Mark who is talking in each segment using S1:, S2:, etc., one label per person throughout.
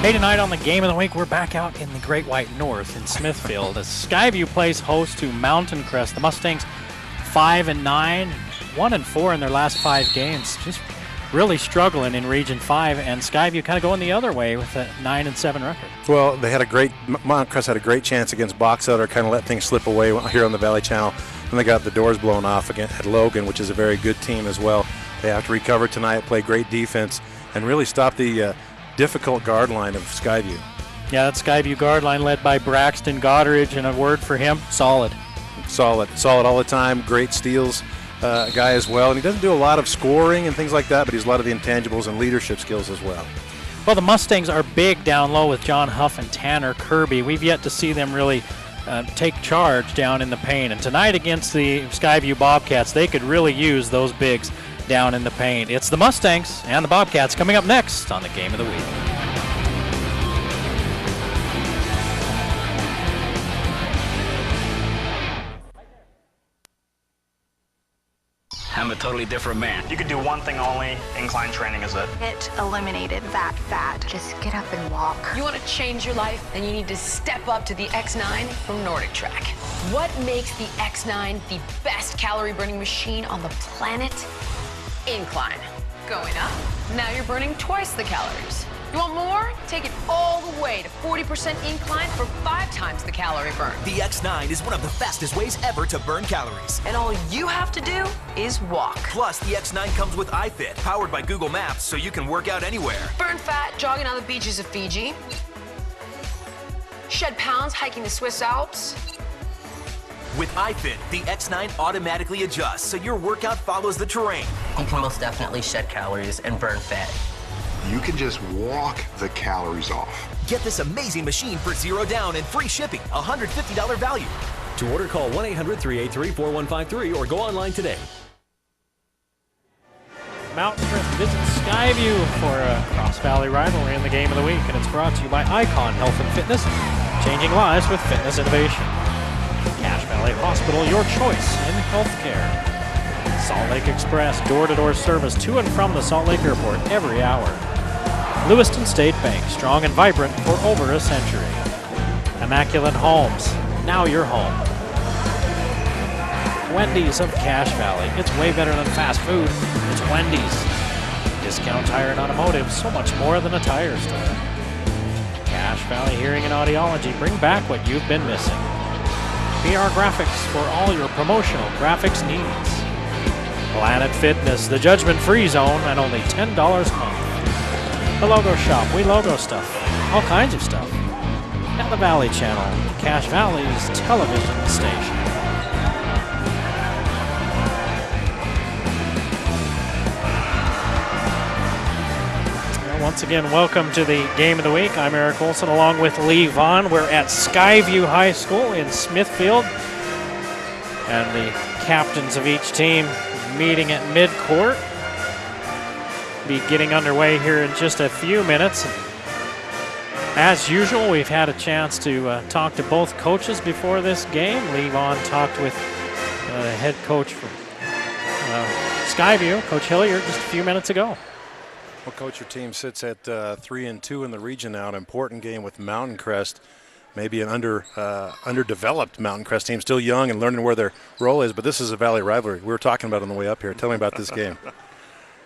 S1: Hey, tonight on the Game of the Week, we're back out in the Great White North in Smithfield as Skyview plays host to Mountain Crest. The Mustangs 5-9, 1-4 in their last 5 games. Just really struggling in Region 5, and Skyview kind of going the other way with a 9-7 record.
S2: Well, Mountain Crest had a great chance against Box Elder, kind of let things slip away here on the Valley Channel. Then they got the doors blown off again at Logan, which is a very good team as well. They have to recover tonight, play great defense, and really stop the difficult guard line of Skyview.
S1: Yeah, that Skyview guard line led by Braxton Goddard, and a word for him, solid.
S2: Solid all the time, great steals guy as well. And he doesn't do a lot of scoring and things like that, but he's a lot of the intangibles and leadership skills as well.
S1: Well, the Mustangs are big down low with John Huff and Tanner Kirby. We've yet to see them really take charge down in the paint. And tonight against the Skyview Bobcats, they could really use those bigs down in the paint. It's the Mustangs and the Bobcats coming up next on the Game of the Week.
S3: I'm a totally different man.
S4: You could do one thing only, incline training is it.
S5: It eliminated that fad. Just get up and walk.
S6: You want to change your life? Then you need to step up to the X9 from Nordic Track. What makes the X9 the best calorie burning machine on the planet? Incline. Going up, now you're burning twice the calories. You want more? Take it all the way to 40% incline for 5 times the calorie burn.
S7: The X9 is one of the fastest ways ever to burn calories.
S6: And all you have to do is walk.
S7: Plus, the X9 comes with iFit, powered by Google Maps, so you can work out anywhere.
S6: Burn fat jogging on the beaches of Fiji. Shed pounds hiking the Swiss Alps.
S7: With iFit, the X9 automatically adjusts, so your workout follows the terrain.
S8: You can most definitely shed calories and burn fat.
S9: You can just walk the calories off.
S7: Get this amazing machine for $0 down and free shipping, $150 value.
S10: To order, call 1-800-383-4153 or go online today.
S1: Mountain Crest visits Skyview for a Cross Valley rivalry in the Game of the Week, and it's brought to you by Icon Health and Fitness, changing lives with fitness innovation. Cache Valley Hospital, your choice in healthcare. Salt Lake Express, door-to-door service to and from the Salt Lake Airport every hour. Lewiston State Bank, strong and vibrant for over a century. Immaculate Homes, now your home. Wendy's of Cache Valley, it's way better than fast food, it's Wendy's. Discount Tire and Automotive, so much more than a tire store. Cache Valley Hearing and Audiology, bring back what you've been missing. PR Graphics for all your promotional graphics needs. Planet Fitness, the judgment-free zone at only $10 a month. The Logo Shop, we logo stuff, all kinds of stuff. And the Valley Channel, Cache Valley's television station. Well, once again, welcome to the Game of the Week. I'm Eric Olson along with Lee Vaughn. We're at Skyview High School in Smithfield. And the captains of each team meeting at midcourt. Be getting underway here in just a few minutes. As usual, we've had a chance to talk to both coaches before this game. Lee Vaughn talked with the head coach from Skyview, Coach Hilliard, just a few minutes ago.
S2: Well, Coach, your team sits at 3-2 in the region now. An important game with Mountain Crest. Maybe an underdeveloped Mountain Crest team, still young and learning where their role is, but this is a Valley rivalry. We were talking about it on the way up here. Tell me about this game.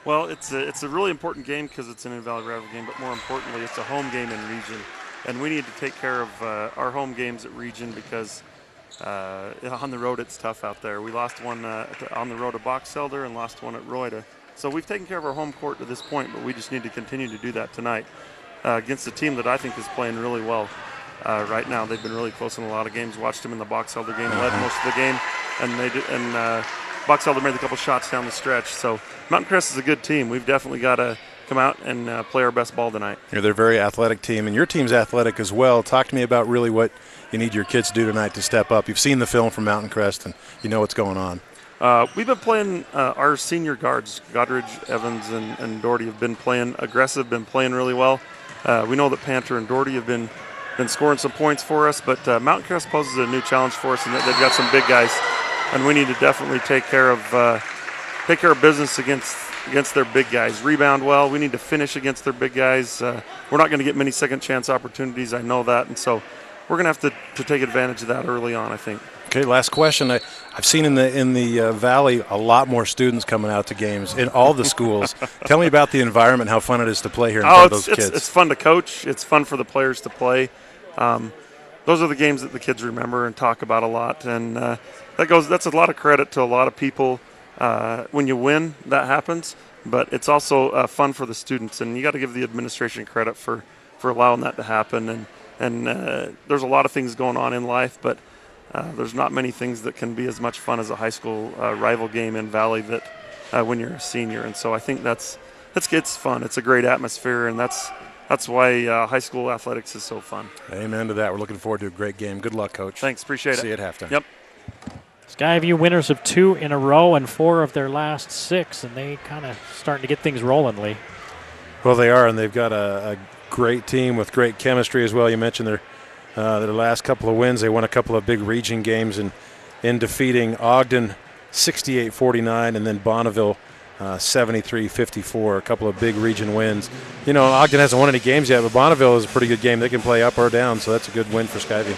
S11: Well, it's a really important game because it's an in-Valley rivalry game, but more importantly, it's a home game in region. And we need to take care of our home games at region because on the road it's tough out there. We lost one on the road to Box Elder and lost one at Royda. So we've taken care of our home court to this point, but we just need to continue to do that tonight against a team that I think is playing really well. Right now, they've been really close in a lot of games. Watched them in the Box Elder game, led most of the game, and Box Elder made a couple shots down the stretch. So Mountain Crest is a good team. We've definitely got to come out and play our best ball tonight.
S2: Yeah, they're a very athletic team, and your team's athletic as well. Talk to me about really what you need your kids to do tonight to step up. You've seen the film from Mountain Crest, and you know what's going on.
S11: We've been playing our senior guards, Godridge, Evans, and Doherty have been playing aggressive, been playing really well. We know that Panther and Doherty have been scoring some points for us, but Mountain Crest poses a new challenge for us, and they've got some big guys, and we need to definitely take care of business against against their big guys. Rebound well. We need to finish against their big guys. We're not going to get many second chance opportunities. I know that, and so we're going to have to take advantage of that early on, I think.
S2: Okay, last question. I've seen in the Valley a lot more students coming out to games in all the schools. Tell me about the environment, how fun it is to play here in front of those kids.
S11: It's fun to coach. It's fun for the players to play. Those are the games that the kids remember and talk about a lot, and that's a lot of credit to a lot of people. When you win, that happens, but it's also fun for the students, and you got to give the administration credit for allowing that to happen. And there's a lot of things going on in life, but there's not many things that can be as much fun as a high school rival game in Valley that when you're a senior. And so I think it's fun. It's a great atmosphere, and that's why high school athletics is so fun.
S2: Amen to that. We're looking forward to a great game. Good luck, Coach.
S11: Thanks. Appreciate it.
S2: See you at halftime.
S11: Yep.
S1: Skyview winners of 2 in a row and 4 of their last 6, and they kind of starting to get things rolling, Lee.
S2: Well, they are, and they've got a great team with great chemistry as well. You mentioned their last couple of wins. They won a couple of big region games in defeating Ogden 68-49 and then Bonneville 73-54, a couple of big region wins. You know, Ogden hasn't won any games yet, but Bonneville is a pretty good game. They can play up or down, so that's a good win for Skyview.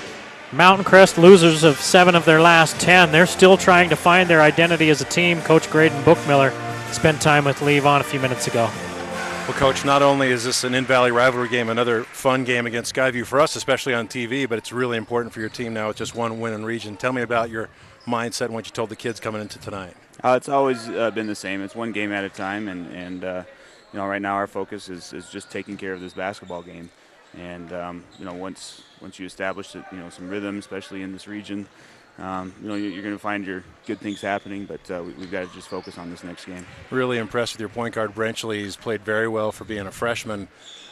S1: Mountain Crest losers of 7 of their last 10. They're still trying to find their identity as a team. Coach Graydon Bookmiller spent time with Lee Vaughn a few minutes ago.
S2: Well, Coach, not only is this an in-Valley rivalry game, another fun game against Skyview for us, especially on TV, but it's really important for your team now with just one win in region. Tell me about your mindset and what you told the kids coming into tonight.
S12: It's always been the same. It's one game at a time, and you know, right now our focus is just taking care of this basketball game. And you know, once you establish it, you know, some rhythm, especially in this region, you know, you're going to find your good things happening. But we've got to just focus on this next game.
S2: Really impressed with your point guard, Brenchley. He's played very well for being a freshman,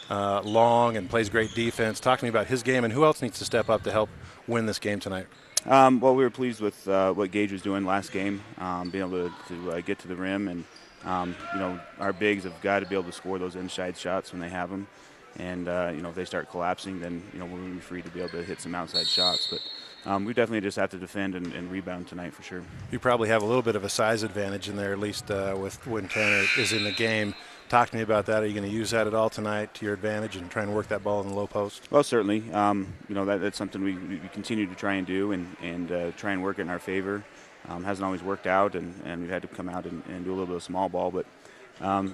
S2: long and plays great defense. Talk to me about his game and who else needs to step up to help win this game tonight.
S12: Well, we were pleased with what Gage was doing last game, being able to get to the rim, and you know, our bigs have got to be able to score those inside shots when they have them. And you know, if they start collapsing, then you know, we're going to be free to be able to hit some outside shots. But we definitely just have to defend and rebound tonight for sure.
S2: You probably have a little bit of a size advantage in there, at least with when Tanner is in the game. Talk to me about that. Are you going to use that at all tonight to your advantage and try and work that ball in the low post?
S12: Well, certainly. You know, that's something we continue to try and do and try and work it in our favor. Hasn't always worked out, and we've had to come out and do a little bit of small ball. But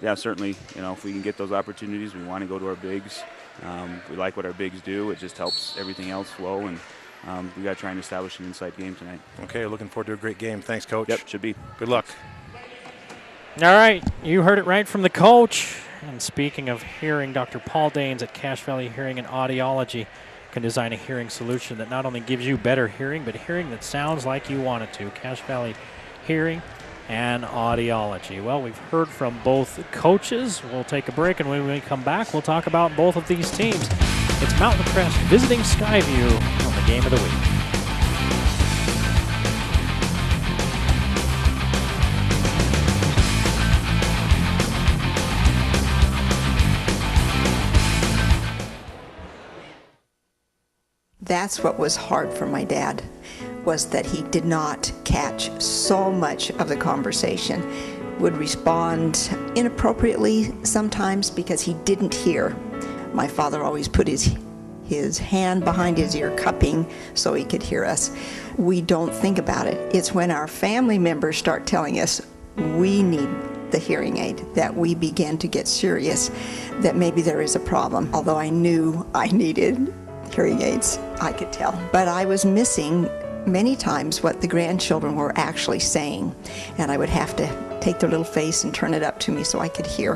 S12: yeah, certainly, you know, if we can get those opportunities, we want to go to our bigs. We like what our bigs do. It just helps everything else flow, and we got to try and establish an inside game tonight.
S2: Okay, looking forward to a great game. Thanks, Coach.
S12: Yep, should be.
S2: Good luck.
S1: All right, you heard it right from the coach. And speaking of hearing, Dr. Paul Daines at Cache Valley Hearing and Audiology can design a hearing solution that not only gives you better hearing, but hearing that sounds like you want it to. Cache Valley Hearing and Audiology. Well, we've heard from both coaches. We'll take a break, and when we come back, we'll talk about both of these teams. It's Mountain Crest visiting Skyview on the Game of the Week.
S13: That's what was hard for my dad, was that he did not catch so much of the conversation, would respond inappropriately sometimes because he didn't hear. My father always put his hand behind his ear cupping so he could hear us. We don't think about it. It's when our family members start telling us we need the hearing aid that we begin to get serious that maybe there is a problem. Although I knew I needed hearing aids, I could tell. But I was missing many times what the grandchildren were actually saying, and I would have to take their little face and turn it up to me so I could hear,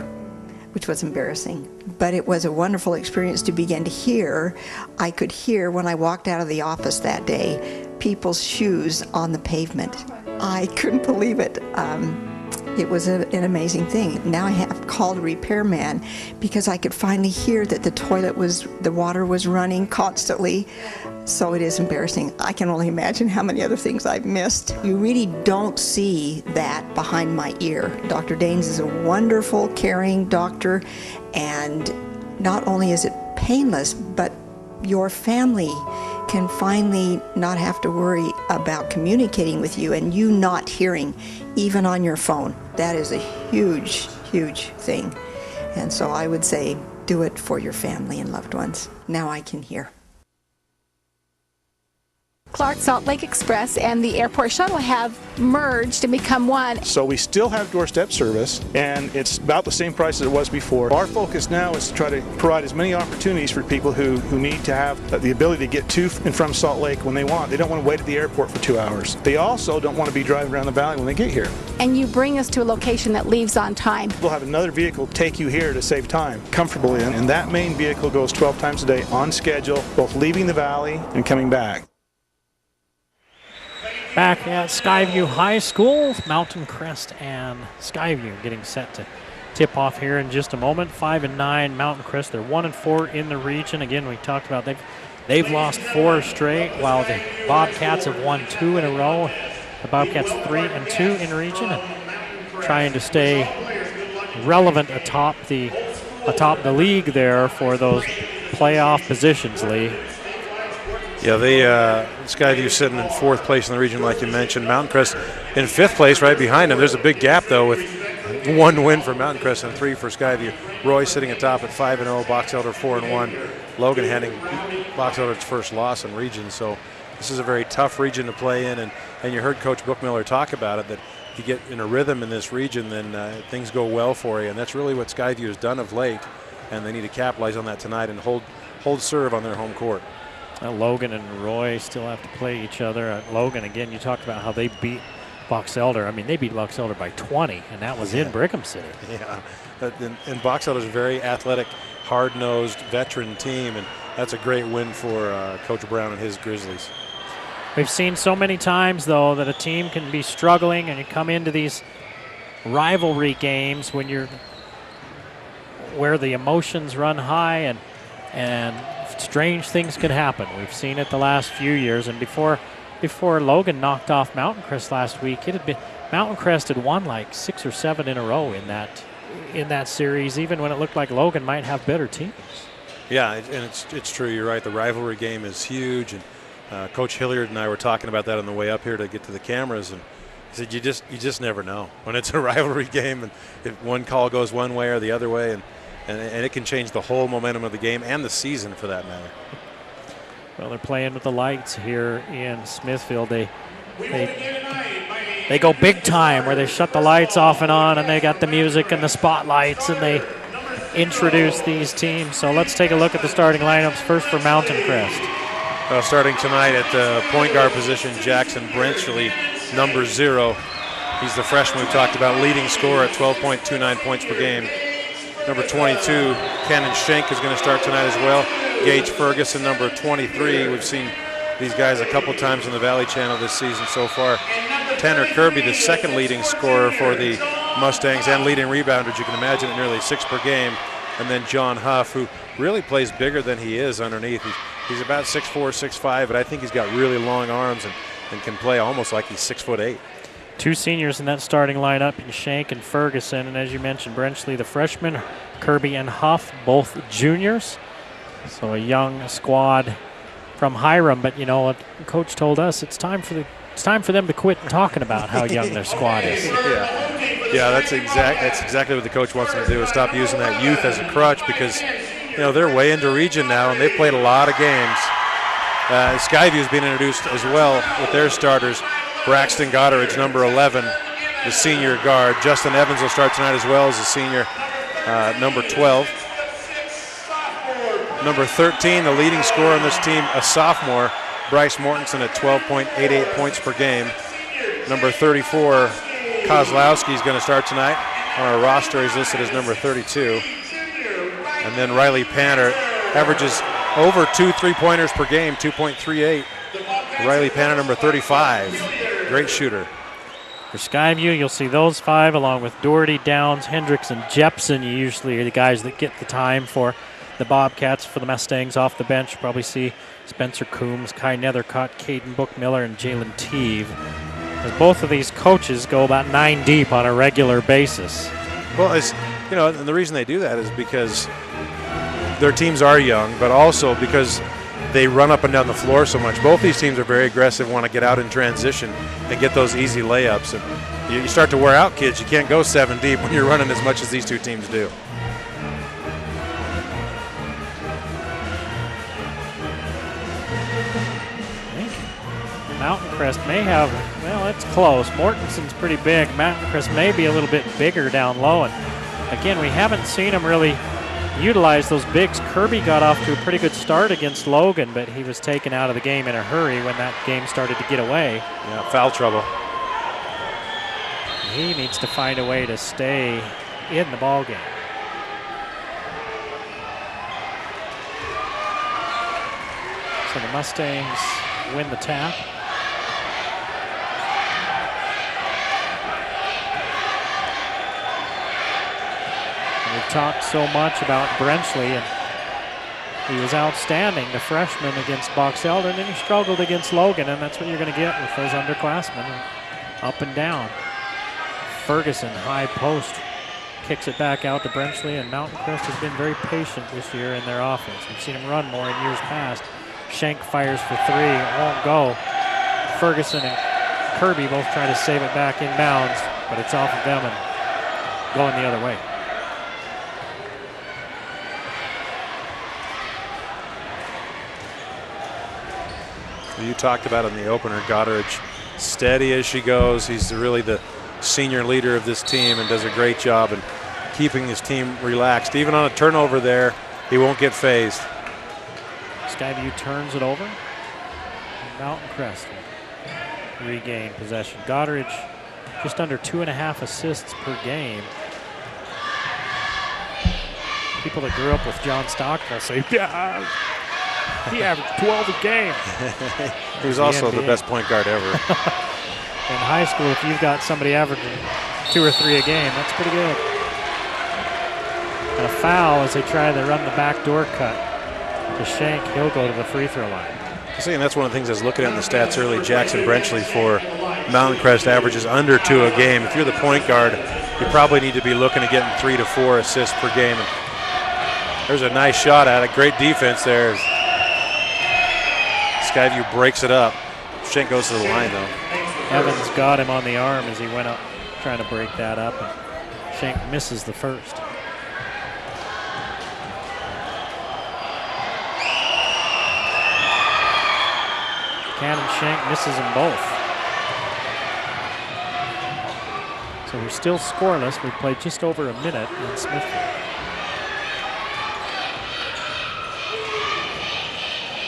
S13: which was embarrassing. But it was a wonderful experience to begin to hear. I could hear when I walked out of the office that day, people's shoes on the pavement. I couldn't believe it. It was an amazing thing. Now I have called a repairman because I could finally hear that the water was running constantly. So it is embarrassing. I can only imagine how many other things I've missed. You really don't see that behind my ear. Dr. Daines is a wonderful, caring doctor, and not only is it painless, but your family can finally not have to worry about communicating with you and you not hearing, even on your phone. That is a huge huge thing. And so I would say do it for your family and loved ones. Now I can hear.
S14: Clark Salt Lake Express and the airport shuttle have merged and become one.
S15: So we still have doorstep service, and it's about the same price as it was before. Our focus now is to try to provide as many opportunities for people who need to have the ability to get to and from Salt Lake when they want. They don't want to wait at the airport for 2 hours. They also don't want to be driving around the valley when they get here.
S14: And you bring us to a location that leaves on time.
S15: We'll have another vehicle take you here to save time comfortably, and that main vehicle goes 12 times a day on schedule, both leaving the valley and coming back.
S1: Back at Skyview High School, Mountain Crest and Skyview getting set to tip off here in just a moment. 5-9 Mountain Crest. They're 1-4 in the region. Again, we talked about they've lost 4 straight, while the Bobcats have won 2 in a row. The Bobcats 3-2 in region, and trying to stay relevant atop the league there for those playoff positions, Lee.
S2: Yeah, Skyview sitting in 4th place in the region, like you mentioned. Mountain Crest in 5th place right behind them. There's a big gap, though, with 1 win for Mountain Crest and 3 for Skyview. Roy sitting atop at 5-0, Box Elder 4-1. Logan handing Box Elder its first loss in region. So this is a very tough region to play in, and you heard Coach Bookmiller talk about it, that if you get in a rhythm in this region, then things go well for you, and that's really what Skyview has done of late, and they need to capitalize on that tonight and hold serve on their home court.
S1: Logan and Roy still have to play each other. Logan, again, you talked about how they beat Box Elder. I mean, they beat Box Elder by 20, and that was in Brigham City.
S2: Yeah, and Box Elder's a very athletic, hard-nosed veteran team, and that's a great win for Coach Brown and his Grizzlies.
S1: We've seen so many times, though, that a team can be struggling, and you come into these rivalry games where the emotions run high and strange things could happen. We've seen it the last few years, and before Logan knocked off Mountain Crest last week, it had been Mountain Crest had won like 6 or 7 in a row in that series, even when it looked like Logan might have better teams.
S2: Yeah, and it's true. You're right. The rivalry game is huge, and Coach Hilliard and I were talking about that on the way up here to get to the cameras, and he said you just never know when it's a rivalry game, and if one call goes one way or the other way, and it can change the whole momentum of the game and the season for that matter.
S1: Well, they're playing with the lights here in Smithfield. They go big time, where they shut the lights off and on, and they got the music and the spotlights, and they introduce these teams. So let's take a look at the starting lineups first for Mountain Crest.
S2: Starting tonight at the point guard position, Jackson Brenchley, number 0. He's the freshman we talked about, leading scorer at 12.29 points per game. Number 22, Cannon Schenk, is going to start tonight as well. Gage Ferguson, number 23. We've seen these guys a couple times in the Valley Channel this season so far. Tanner Kirby, the second leading scorer for the Mustangs and leading rebounder, you can imagine, at nearly 6 per game. And then John Huff, who really plays bigger than he is underneath. He's about 6'4", 6'5", but I think he's got really long arms and can play almost like he's 6'8".
S1: 2 seniors in that starting lineup, Shank and Ferguson, and as you mentioned, Brenchley, the freshman, Kirby and Huff, both juniors. So a young squad from Hiram, but you know what Coach told us, it's time for them to quit talking about how young their squad is.
S2: Yeah, that's exactly what the coach wants them to do, is stop using that youth as a crutch, because they're way into region now and they've played a lot of games. Skyview's being introduced as well with their starters. Braxton Goddard's number 11, the senior guard. Justin Evans will start tonight as well as the senior, number 12. Number 13, the leading scorer on this team, a sophomore, Bryce Mortensen at 12.88 points per game. Number 34, Kozlowski is going to start tonight. On our roster, he's listed as number 32. And then Riley Panner averages over 2 3-pointers per game, 2.38. Riley Panner, number 35. Great shooter.
S1: For Skyview, you'll see those 5 along with Doherty, Downs, Hendricks, and Jepson. You usually are the guys that get the time for the Bobcats. For the Mustangs off the bench, you probably see Spencer Coombs, Kai Nethercott, Caden Bookmiller, and Jalen Teeve. As both of these coaches go about 9 deep on a regular basis.
S2: Well, and the reason they do that is because their teams are young, but also because they run up and down the floor so much. Both these teams are very aggressive, want to get out in transition and get those easy layups. And You start to wear out kids. You can't go 7 deep when you're running as much as these two teams do.
S1: Mountain Crest may have, well, it's close. Mortenson's pretty big. Mountain Crest may be a little bit bigger down low. And again, we haven't seen him really utilize those bigs. Kirby got off to a pretty good start against Logan, but he was taken out of the game in a hurry when that game started to get away.
S2: Yeah, foul trouble.
S1: He needs to find a way to stay in the ball game. So the Mustangs win the tap. We've talked so much about Brenchley, and he was outstanding, the freshman against Box Elder, and then he struggled against Logan, and that's what you're going to get with those underclassmen, up and down. Ferguson, high post, kicks it back out to Brenchley, and Mountain Crest has been very patient this year in their offense. We've seen him run more in years past. Schenk fires for 3, it won't go. Ferguson and Kirby both try to save it back inbounds, but it's off of them and going the other way.
S2: You talked about in the opener, Goddard, steady as she goes. He's really the senior leader of this team and does a great job in keeping his team relaxed. Even on a turnover there, he won't get phased.
S1: Skyview turns it over. Mountain Crest regain possession. Goddard just under 2.5 assists per game. People that grew up with John Stockwell say, yeah, he averaged 12 a game.
S2: He was also the best point guard ever.
S1: In high school, if you've got somebody averaging 2 or 3 a game, that's pretty good. And a foul as they try to run the backdoor cut to Schenk. He'll go to the free throw line.
S2: See, and that's one of the things I was looking at in the stats early. Jackson Brenchley for Mountain Crest averages under 2 a game. If you're the point guard, you probably need to be looking at getting 3 to 4 assists per game. And there's a nice shot at it. Great defense there. Skyview breaks it up. Schenk goes to the line, though.
S1: Evans got him on the arm as he went up trying to break that up, and Schenk misses the first. Cannon Schenk misses them both. So we're still scoreless. We've played just over a minute in Smithfield.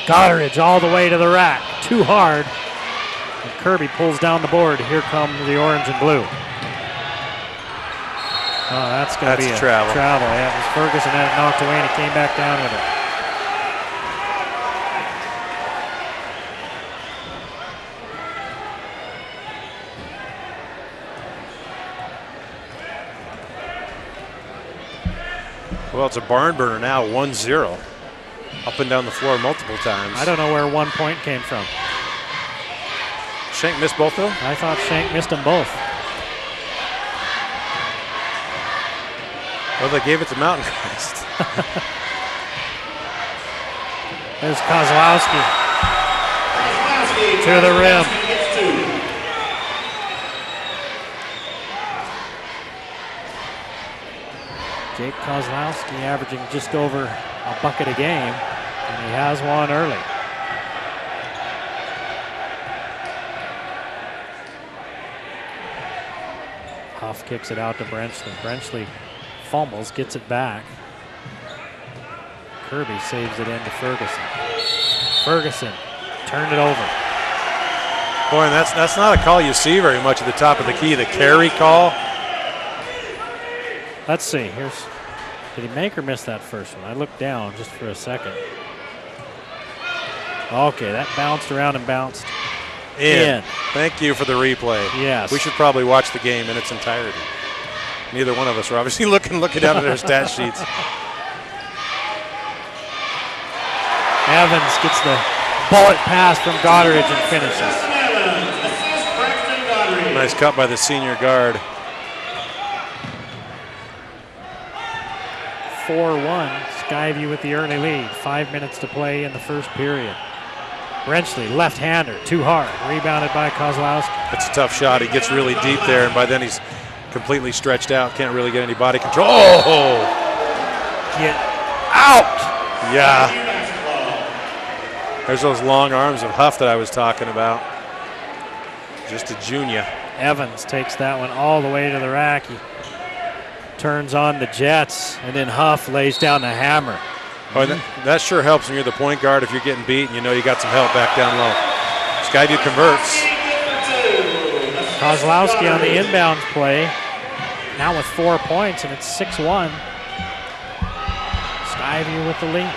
S1: Goddard all the way to the rack. Too hard. And Kirby pulls down the board. Here come the orange and blue. Oh, that's going to be a travel. Yeah, it was Ferguson had it knocked away, and he came back down with it.
S2: Well, it's a barn burner now, 1-0. Up and down the floor multiple times.
S1: I don't know where 1 point came from.
S2: Schenk missed both of them?
S1: I thought Schenk missed them both.
S2: Well, they gave it to Mountain Crest.
S1: There's Kozlowski. To the rim. Jake Kozlowski averaging just over a bucket a game, and he has one early. Huff kicks it out to Brenchley. Brenchley fumbles, gets it back. Kirby saves it into Ferguson. Ferguson turned it over.
S2: Boy, and that's not a call you see very much at the top of the key, the carry call.
S1: Let's see. Did he make or miss that first one? I looked down just for a second. Okay, that bounced around and bounced in.
S2: Thank you for the replay.
S1: Yes.
S2: We should probably watch the game in its entirety. Neither one of us are obviously looking down at our stat sheets.
S1: Evans gets the bullet pass from Goddard and finishes.
S2: Nice cut by the senior guard.
S1: 4-1, Skyview with the early lead. 5 minutes to play in the first period. Brenchley, left-hander, too hard. Rebounded by Kozlowski.
S2: It's a tough shot. He gets really deep there, and by then he's completely stretched out. Can't really get any body control. Oh!
S1: Get out!
S2: Yeah. There's those long arms of Huff that I was talking about. Just a junior.
S1: Evans takes that one all the way to the rack. He turns on the Jets, and then Huff lays down the hammer.
S2: Oh, that sure helps when you're the point guard. If you're getting beat and you know you got some help back down low. Skyview converts.
S1: Kozlowski on the inbound play. Now with 4 points, and it's 6-1. Skyview with the lead.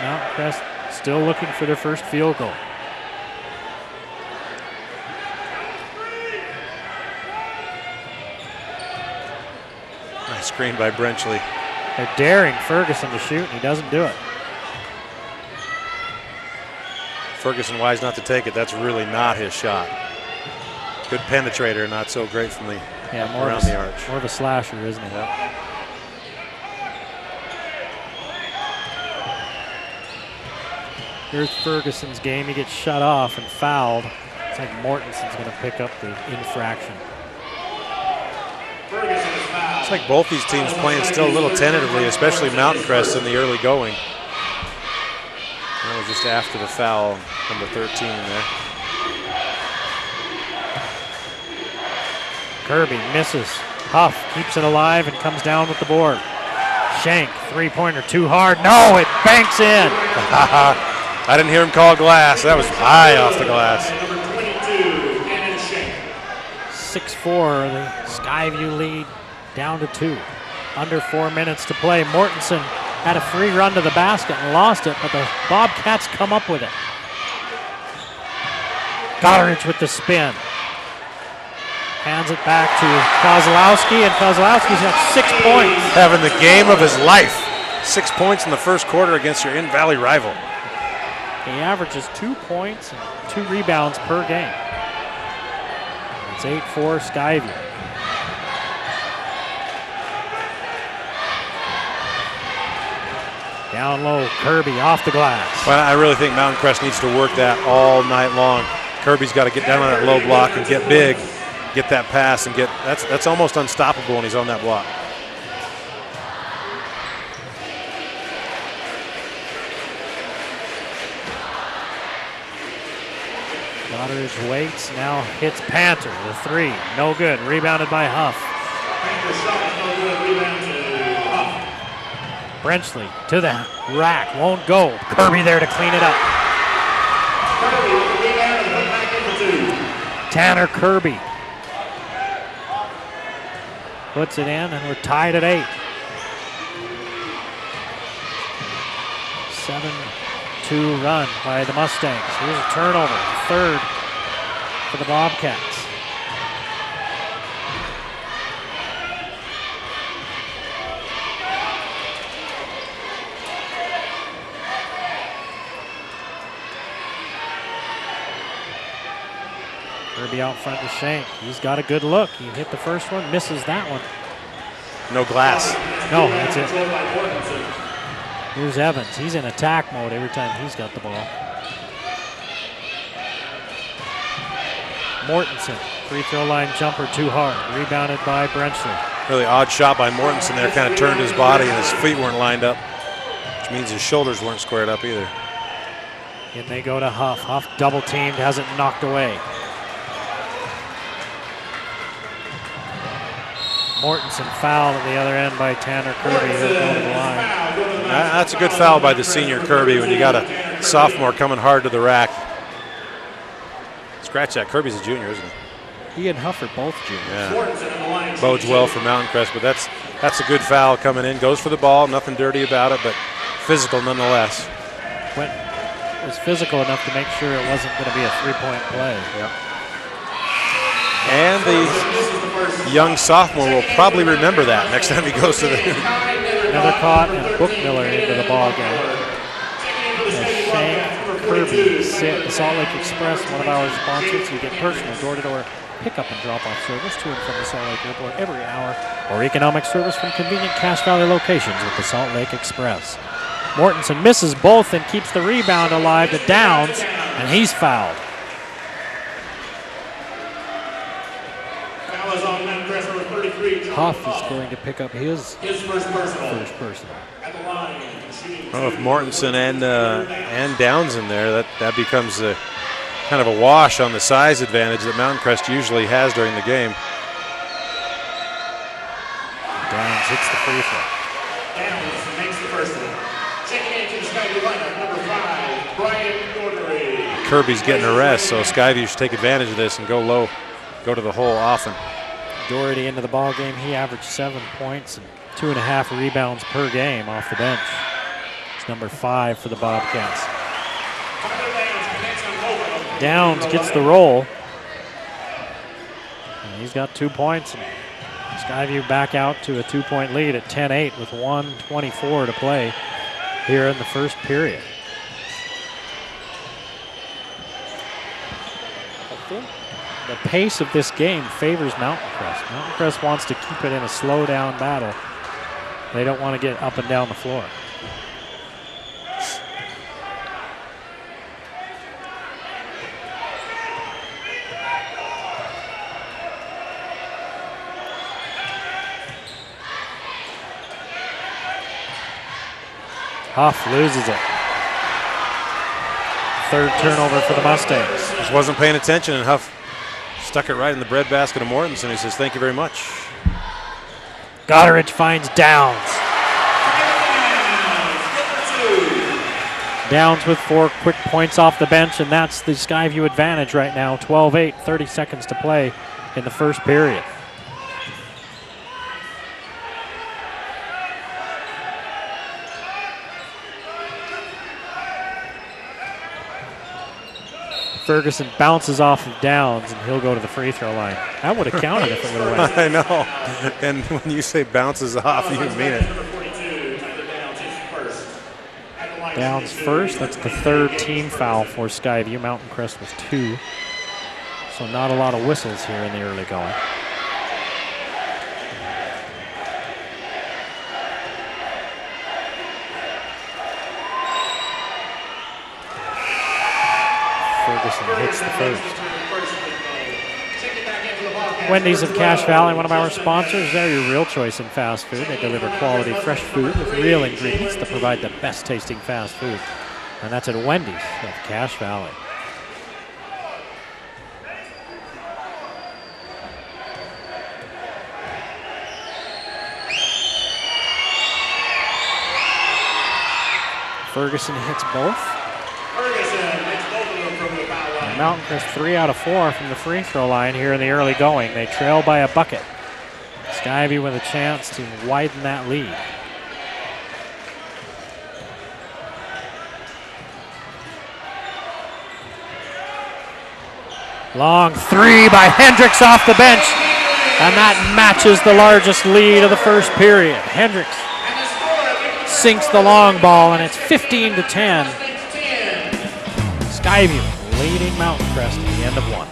S1: Mountain Crest still looking for their first field goal.
S2: Nice screen by Brenchley.
S1: They're daring Ferguson to shoot, and he doesn't do it.
S2: Ferguson wise not to take it. That's really not his shot. Good penetrator, not so great from the around the arch.
S1: More of a slasher, isn't he?
S2: Yep.
S1: Here's Ferguson's game. He gets shut off and fouled. It's like Mortenson's going to pick up the infraction.
S2: It's like both these teams playing still a little tentatively, especially Mountain Crest in the early going. That was just after the foul, number 13 there.
S1: Kirby misses. Huff keeps it alive and comes down with the board. Shank, three-pointer, too hard. No, it banks in.
S2: I didn't hear him call glass. That was high off the glass.
S1: 6-4, the Skyview lead down to 2. Under 4 minutes to play. Mortensen had a free run to the basket and lost it, but the Bobcats come up with it. Goddard with the spin. Hands it back to Kozlowski, and Kozlowski's got 6 points.
S2: Having the game of his life. 6 points in the first quarter against your in-valley rival.
S1: He averages 2 points and 2 rebounds per game. It's 8-4 Skyview. Down low, Kirby off the glass.
S2: Well, I really think Mountain Crest needs to work that all night long. Kirby's got to get down on that low block and get big, get that pass, and get that's almost unstoppable when he's on that block.
S1: Goddard waits, now hits Panther, the 3, no good, rebounded by Huff. Brenchley to the rack, won't go. Kirby there to clean it up. Tanner Kirby puts it in, and we're tied at 8. 7-2 run by the Mustangs. Here's a turnover, third for the Bobcats. Kirby out front to Shank. He's got a good look. He hit the first one, misses that one.
S2: No glass.
S1: No, that's it. Here's Evans. He's in attack mode every time he's got the ball. Mortensen, free throw line jumper too hard. Rebounded by Brenchley.
S2: Really odd shot by Mortensen there. Kind of turned his body and his feet weren't lined up, which means his shoulders weren't squared up either.
S1: And they go to Huff. Huff double teamed, has it knocked away. Mortensen fouled at the other end by Tanner Kirby. He'll go to the line.
S2: That's a good foul by the senior Kirby when you got a sophomore coming hard to the rack. Scratch that. Kirby's a junior, isn't he?
S1: He and Huff are both juniors.
S2: Yeah. Bodes well for Mountain Crest, but that's a good foul coming in. Goes for the ball, nothing dirty about it, but physical nonetheless.
S1: It was physical enough to make sure it wasn't going to be a three-point play.
S2: Yeah. And the young sophomore will probably remember that next time he goes to the...
S1: Another caught and Bookmiller into the ball game. Shank, Kirby, the Salt Lake Express, one of our sponsors. You get personal door-to-door pickup and drop-off service to and from the Salt Lake Airport every hour, or economic service from convenient Cache Valley locations with the Salt Lake Express. Mortensen misses both and keeps the rebound alive to Downs, and he's fouled. Huff is going to pick up his first personal.
S2: Well, if Mortensen and Downs in there, that becomes kind of a wash on the size advantage that Mountain Crest usually has during the game.
S1: Downs hits the free throw.
S16: Downs makes the first one. Checking into the Skyview lineup, number 5, Brian Doherty.
S2: Kirby's getting a rest, so Skyview should take advantage of this and go low, go to the hole often.
S1: Doherty into the ball game. He averaged 7 points and 2.5 rebounds per game off the bench. It's number 5 for the Bobcats. Downs gets the roll. And he's got 2 points. And Skyview back out to a 2-point lead at 10-8 with 1:24 to play here in the first period. The pace of this game favors Mountain Crest. Mountain Crest wants to keep it in a slow down battle. They don't want to get up and down the floor. Huff loses it. Third turnover for the Mustangs.
S2: Just wasn't paying attention, and Huff stuck it right in the breadbasket of Mortensen. He says, "Thank you very much."
S1: Goderich finds Downs. Downs with 4 quick points off the bench, and that's the Skyview advantage right now. 12-8, 30 seconds to play in the first period. Ferguson bounces off of Downs, and he'll go to the free throw line. That would have counted if it would have went.
S2: I know. And when you say bounces off, you mean it.
S1: Downs first. That's the third team foul for Skyview. Mountain Crest with 2. So not a lot of whistles here in the early going. Ferguson hits the first. Wendy's of Cache Valley, one of our sponsors. They're your real choice in fast food. They deliver quality fresh food with real ingredients that provide the best tasting fast food. And that's at Wendy's of Cache Valley. Ferguson hits both. Mountain Crest 3 out of 4 from the free throw line here in the early going. They trail by a bucket. Skyview with a chance to widen that lead. Long 3 by Hendricks off the bench, and that matches the largest lead of the first period. Hendricks sinks the long ball, and it's 15-10. Skyview leading Mountain Crest at the end of 1.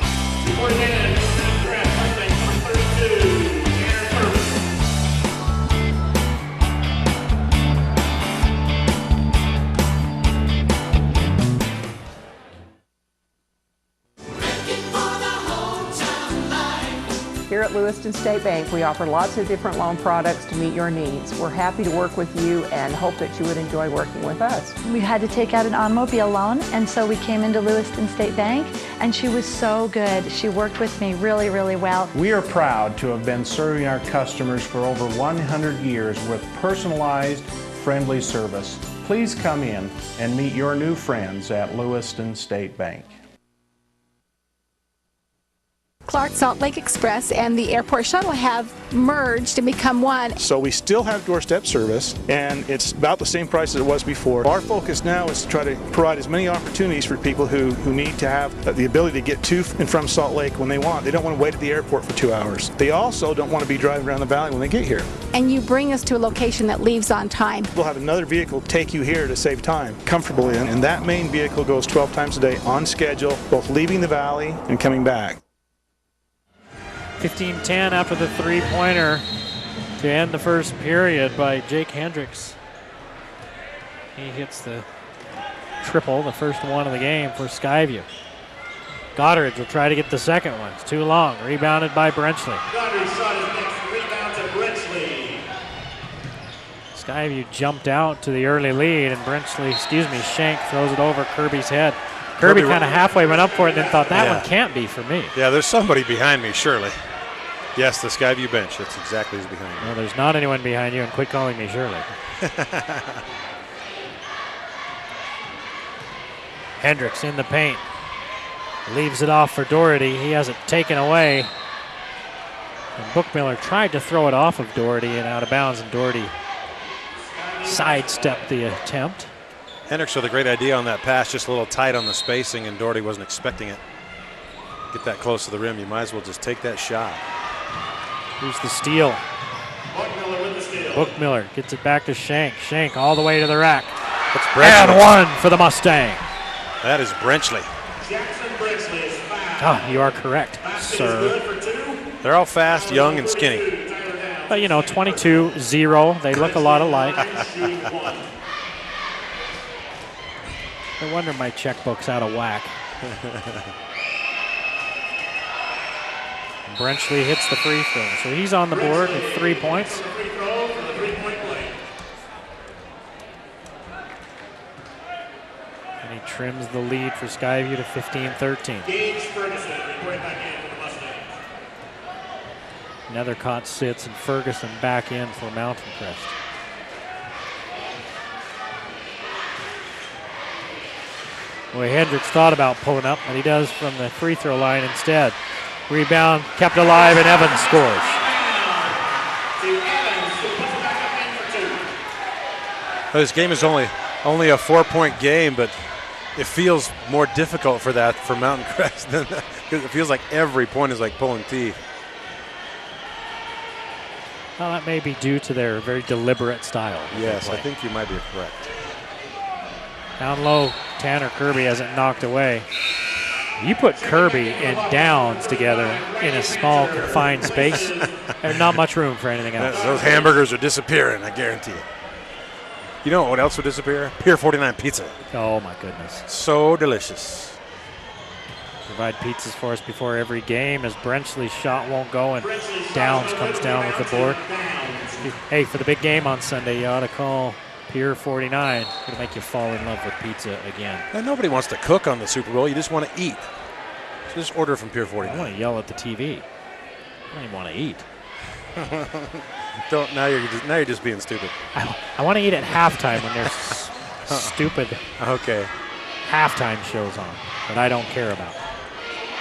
S17: Here at Lewiston State Bank, we offer lots of different loan products to meet your needs. We're happy to work with you and hope that you would enjoy working with us.
S18: We had to take out an automobile loan, and so we came into Lewiston State Bank, and she was so good. She worked with me really, really well.
S19: We are proud to have been serving our customers for over 100 years with personalized, friendly service. Please come in and meet your new friends at Lewiston State Bank.
S14: Clark Salt Lake Express and the airport shuttle have merged and become one.
S15: So we still have doorstep service, and it's about the same price as it was before. Our focus now is to try to provide as many opportunities for people who need to have the ability to get to and from Salt Lake when they want. They don't want to wait at the airport for 2 hours. They also don't want to be driving around the valley when they get here.
S14: And you bring us to a location that leaves on time.
S15: We'll have another vehicle take you here to save time comfortably, and that main vehicle goes 12 times a day on schedule, both leaving the valley and coming back.
S1: 15-10 after the three-pointer to end the first period by Jake Hendricks. He hits the triple, the first one of the game for Skyview. Goddard will try to get the second one. It's too long. Rebounded by Brenchley.
S16: Goddard's shot is next. Rebound to Brenchley.
S1: Skyview jumped out to the early lead, and Shank throws it over Kirby's head. Kirby kind of halfway went up for it and then thought, that one can't be for me.
S2: Yeah, there's somebody behind me, surely. Yes, the Skyview bench. That's exactly who's behind me.
S1: No, there's not anyone behind you, and quit calling me Shirley. Hendricks in the paint. Leaves it off for Doherty. He has it taken away. And Bookmiller tried to throw it off of Doherty and out of bounds, and Doherty sidestepped the attempt.
S2: Hendricks with a great idea on that pass, just a little tight on the spacing, and Doherty wasn't expecting it. Get that close to the rim, you might as well just take that shot.
S1: Here's the steal.
S16: Bookmiller with the steal.
S1: Bookmiller gets it back to Shank. Shank all the way to the rack.
S2: That's Brenchley.
S1: And one for the Mustang.
S2: That is Brenchley.
S16: Jackson Brenchley is fouled.
S1: Ah, you are correct, sir.
S2: They're all fast, young, and skinny.
S1: But, 22-0. They look a lot alike. No wonder my checkbook's out of whack. Brenchley hits the free throw, so he's on the board with 3 points. And he trims the lead for Skyview to 15-13.
S16: Gage Ferguson reporting back in for the Mustangs.
S1: Nethercott sits and Ferguson back in for Mountain Crest. Boy, Hendricks thought about pulling up, but he does from the free throw line instead. Rebound kept alive, and Evans scores.
S2: Well, this game is only a 4-point game, but it feels more difficult for Mountain Crest than because it feels like every point is like pulling teeth.
S1: Well, that may be due to their very deliberate style.
S2: Yes, I think you might be correct.
S1: Down low, Tanner Kirby has it knocked away. You put Kirby and Downs together in a small, confined space, there's not much room for anything else.
S2: Those hamburgers are disappearing, I guarantee you. You know what else would disappear? Pier 49 pizza.
S1: Oh, my goodness.
S2: So delicious.
S1: Provide pizzas for us before every game as Brenchley's shot won't go, and Downs comes down with the board. Hey, for the big game on Sunday, you ought to call Pier 49. It'll make you fall in love with pizza again.
S2: And nobody wants to cook on the Super Bowl. You just want to eat. So just order from Pier 49.
S1: I want to yell at the TV. I don't even want to eat.
S2: Now you're just being stupid.
S1: I want to eat at halftime when there's stupid halftime shows on that I don't care about.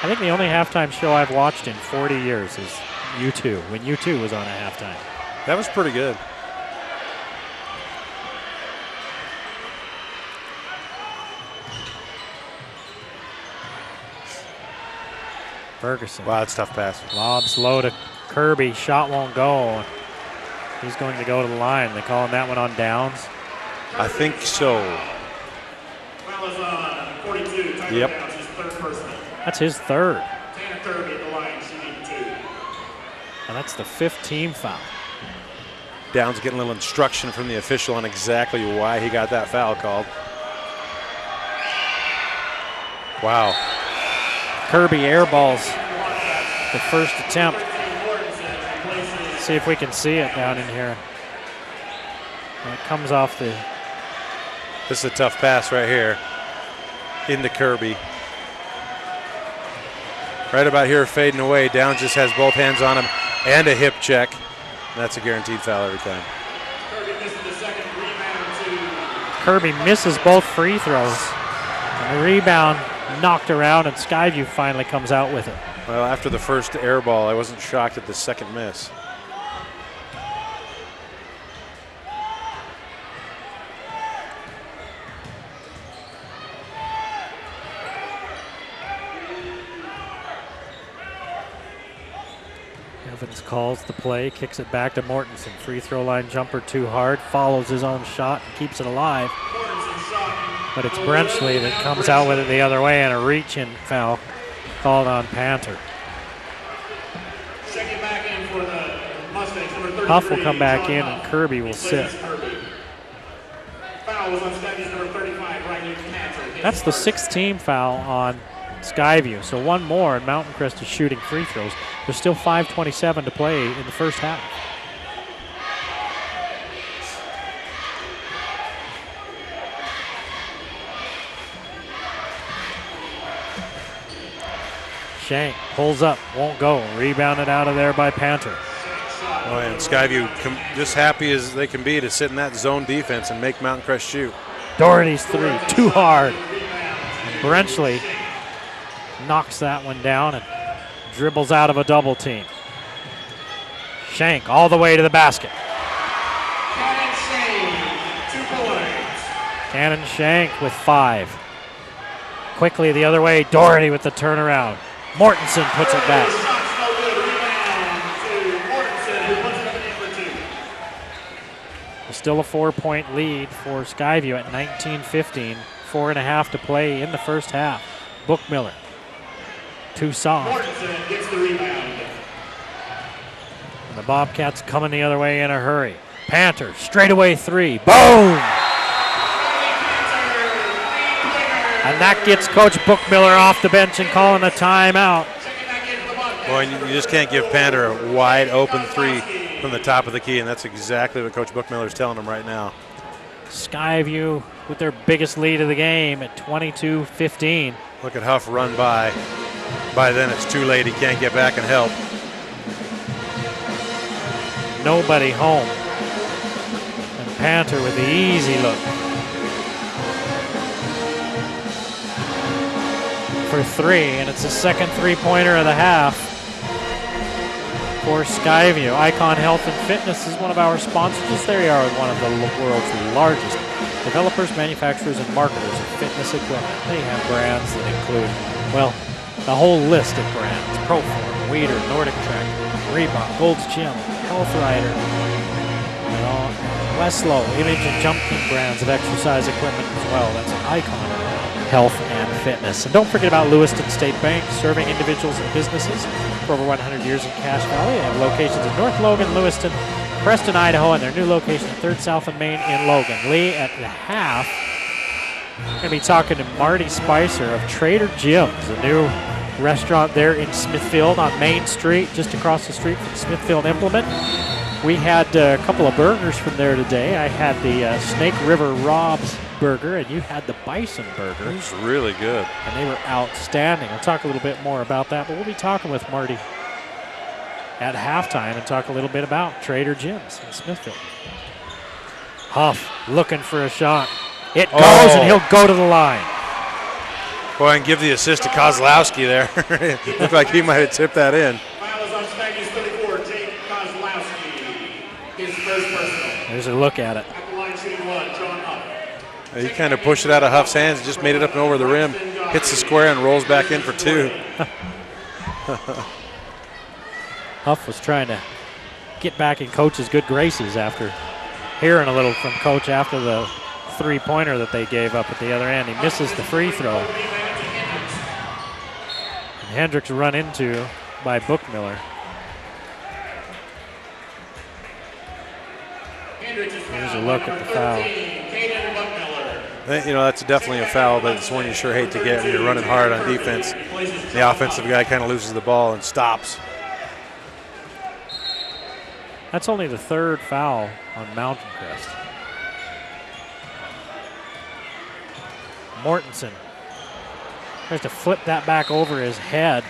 S1: I think the only halftime show I've watched in 40 years is U2, when U2 was on at halftime.
S2: That was pretty good.
S1: Ferguson.
S2: Wow, that's a tough pass.
S1: Lobs low to Kirby. Shot won't go. He's going to go to the line. They calling that one on Downs?
S2: I think so.
S16: Foul is on 42. Tyler
S2: Yep.
S16: Downs, his third personal.
S1: That's his third.
S16: Tanner Kirby at the line, shooting 2.
S1: And that's the 5th team foul.
S2: Downs getting a little instruction from the official on exactly why he got that foul called. Wow.
S1: Kirby airballs the first attempt. See if we can see it down in here. And it comes off the...
S2: This is a tough pass right here into Kirby. Right about here, fading away. Downs just has both hands on him and a hip check. And that's a guaranteed foul every time.
S1: Kirby misses both free throws. And the rebound knocked around, and Skyview finally comes out with it.
S2: Well, after the first air ball, I wasn't shocked at the second miss.
S1: Evans calls the play, kicks it back to Mortensen. Free throw line jumper too hard, follows his own shot, and keeps it alive. But it's Brenchley that comes out with it the other way, and a reach-in foul called on Panther.
S16: Checking back in for the Mustangs, number 33.
S1: Huff will come back in, and Kirby will sit.
S16: Foul foul was on Skyview's number 35, Ryan Cantor.
S1: That's the 6th team foul on Skyview. So one more, and Mountain Crest is shooting free throws. There's still 5:27 to play in the first half. Shank pulls up, won't go. Rebounded out of there by Panther.
S2: Oh, and Skyview just happy as they can be to sit in that zone defense and make Mountain Crest shoot.
S1: Doherty's three, too hard. And Brenchley knocks that one down and dribbles out of a double team. Shank all the way to the basket. Cannon Shank with 5. Quickly the other way, Doherty with the turnaround. Mortensen puts it back. Still a 4-point lead for Skyview at 19-15. 4.5 to play in the first half. Bookmiller, too soft.
S16: Mortensen gets the rebound.
S1: And the Bobcats coming the other way in a hurry. Panther, straightaway 3, boom! And that gets Coach Bookmiller off the bench and calling a timeout.
S2: Boy, you just can't give Panther a wide open 3 from the top of the key, and that's exactly what Coach Bookmiller is telling him right now.
S1: Skyview with their biggest lead of the game at 22-15.
S2: Look at Huff run by. By then it's too late. He can't get back and help.
S1: Nobody home. And Panther with the easy look. For 3, and it's the second three-pointer of the half for Skyview. Icon Health and Fitness is one of our sponsors. They are one of the world's largest developers, manufacturers, and marketers of fitness equipment. They have brands that include, well, a whole list of brands: Proform, Weider, Nordic Track, Reebok, Gold's Gym, Health Rider, and all, Westlow, Image and Jump King brands of exercise equipment as well. That's an Icon Health and Fitness. And don't forget about Lewiston State Bank, serving individuals and businesses for over 100 years in Cache Valley. They have locations in North Logan, Lewiston, Preston, Idaho, and their new location at 3rd South and Main in Logan. Lee at the half. Going to be talking to Marty Spicer of Trader Jim's, a new restaurant there in Smithfield on Main Street, just across the street from Smithfield Implement. We had a couple of burgers from there today. I had the Snake River Rob's burger, and you had the Bison burger.
S2: It was really good.
S1: And they were outstanding. We'll talk a little bit more about that, but we'll be talking with Marty at halftime and talk a little bit about Trader Jim's in Smithfield. Huff looking for a shot. It goes, and he'll go to the line.
S2: Boy, and give the assist to Kozlowski there. It looked like he might have tipped that in.
S16: Foul is on Skyview's 34, Jake Kozlowski. His first personal.
S1: There's a look at it.
S16: At the line shooting 1, John Huff.
S2: He kind of pushed it out of Huff's hands, just made it up and over the rim, hits the square and rolls back in for 2.
S1: Huff was trying to get back in Coach's good graces after hearing a little from Coach after the three-pointer that they gave up at the other end. He misses the free throw. And Hendricks run into by Bookmiller. Here's a look at the foul.
S2: You know, that's definitely a foul, but it's one you sure hate to get when you're running hard on defense. The offensive guy kind of loses the ball and stops.
S1: That's only the 3rd foul on Mountain Crest. Mortensen tries to flip that back over his head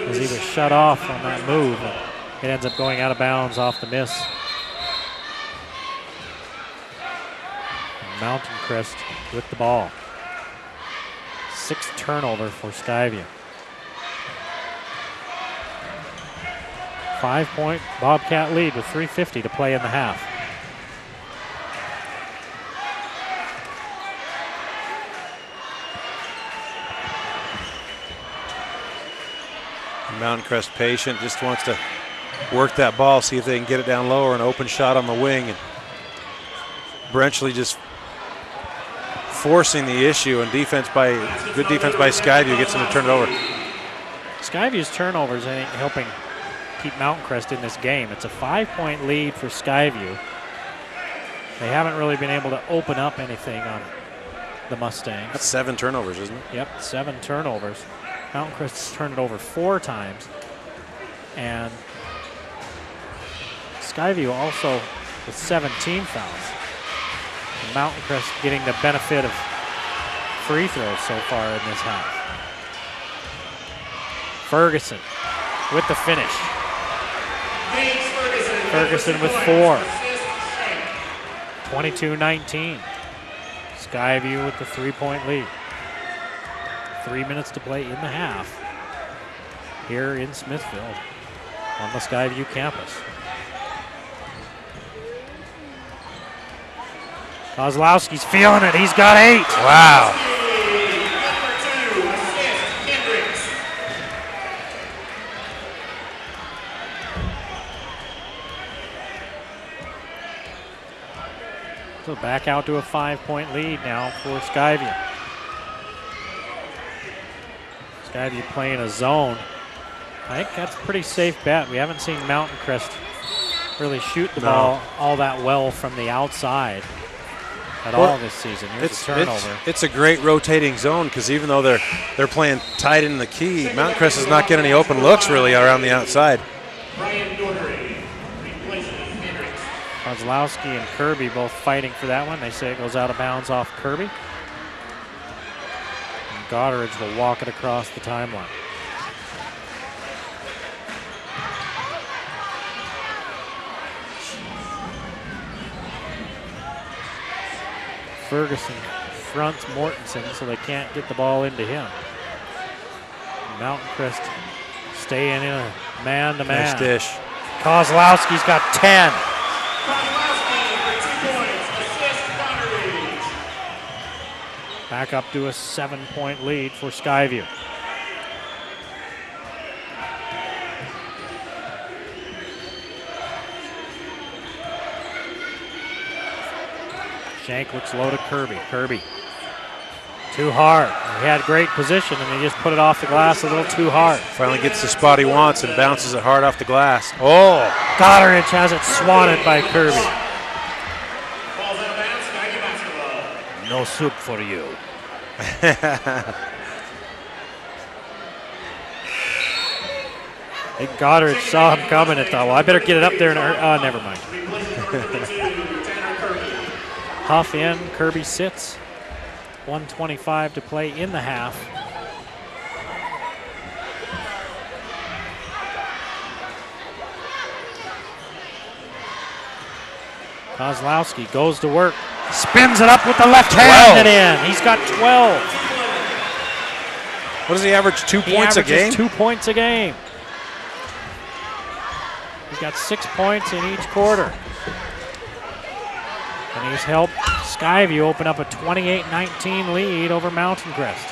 S1: as he was shut off on that move. It ends up going out of bounds off the miss. Mountain Crest with the ball. 6th turnover for Skyview. 5-point Bobcat lead with 3:50 to play in the half.
S2: Mountain Crest patient, just wants to work that ball, see if they can get it down low or an open shot on the wing. And Brenchley just forcing the issue, and good defense by Skyview gets them to turn it over.
S1: Skyview's turnovers, I think, helping keep Mountain Crest in this game. It's a 5-point lead for Skyview. They haven't really been able to open up anything on the Mustangs.
S2: That's 7 turnovers, isn't it?
S1: Yep, 7 turnovers. Mountain Crest has turned it over 4 times. And Skyview also with 17 fouls. And Mountain Crest getting the benefit of free throws so far in this half. Ferguson with the finish. Ferguson with 4. 22-19. Skyview with the 3-point lead. 3 minutes to play in the half here in Smithfield on the Skyview campus. Kozlowski's feeling it. He's got 8.
S2: Wow.
S1: So back out to a 5-point lead now for Skyview. Skyview playing a zone. I think that's a pretty safe bet. We haven't seen Mountain Crest really shoot the ball all that well from the outside at all this season. Here's a turnover.
S2: It's a great rotating zone because even though they're playing tight in the key, Mountain Crest is not getting any open looks really around the outside.
S1: Kozlowski and Kirby both fighting for that one. They say it goes out of bounds off Kirby. And Goddard will walk it across the timeline. Ferguson fronts Mortensen so they can't get the ball into him. Mountain Crest staying in a man-to-man.
S2: Nice dish.
S1: Kozlowski's got 10. Back up to a 7-point lead for Skyview. Shank looks low to Kirby. Kirby, too hard. He had great position and he just put it off the glass a little too hard.
S2: Finally gets the spot he wants and bounces it hard off the glass. Oh!
S1: Goddard has it swatted by Kirby. No soup for you. I think Goddard saw him coming and thought, well, I better get it up there. And never mind. Huff in, Kirby sits. 1:25 to play in the half. Kozlowski goes to work. Spins it up with the left hand and in. He's got 12.
S2: What does he average? 2 points a game?
S1: 2 points a game. He's got 6 points in each quarter. And he's helped Skyview open up a 28-19 lead over Mountain Crest.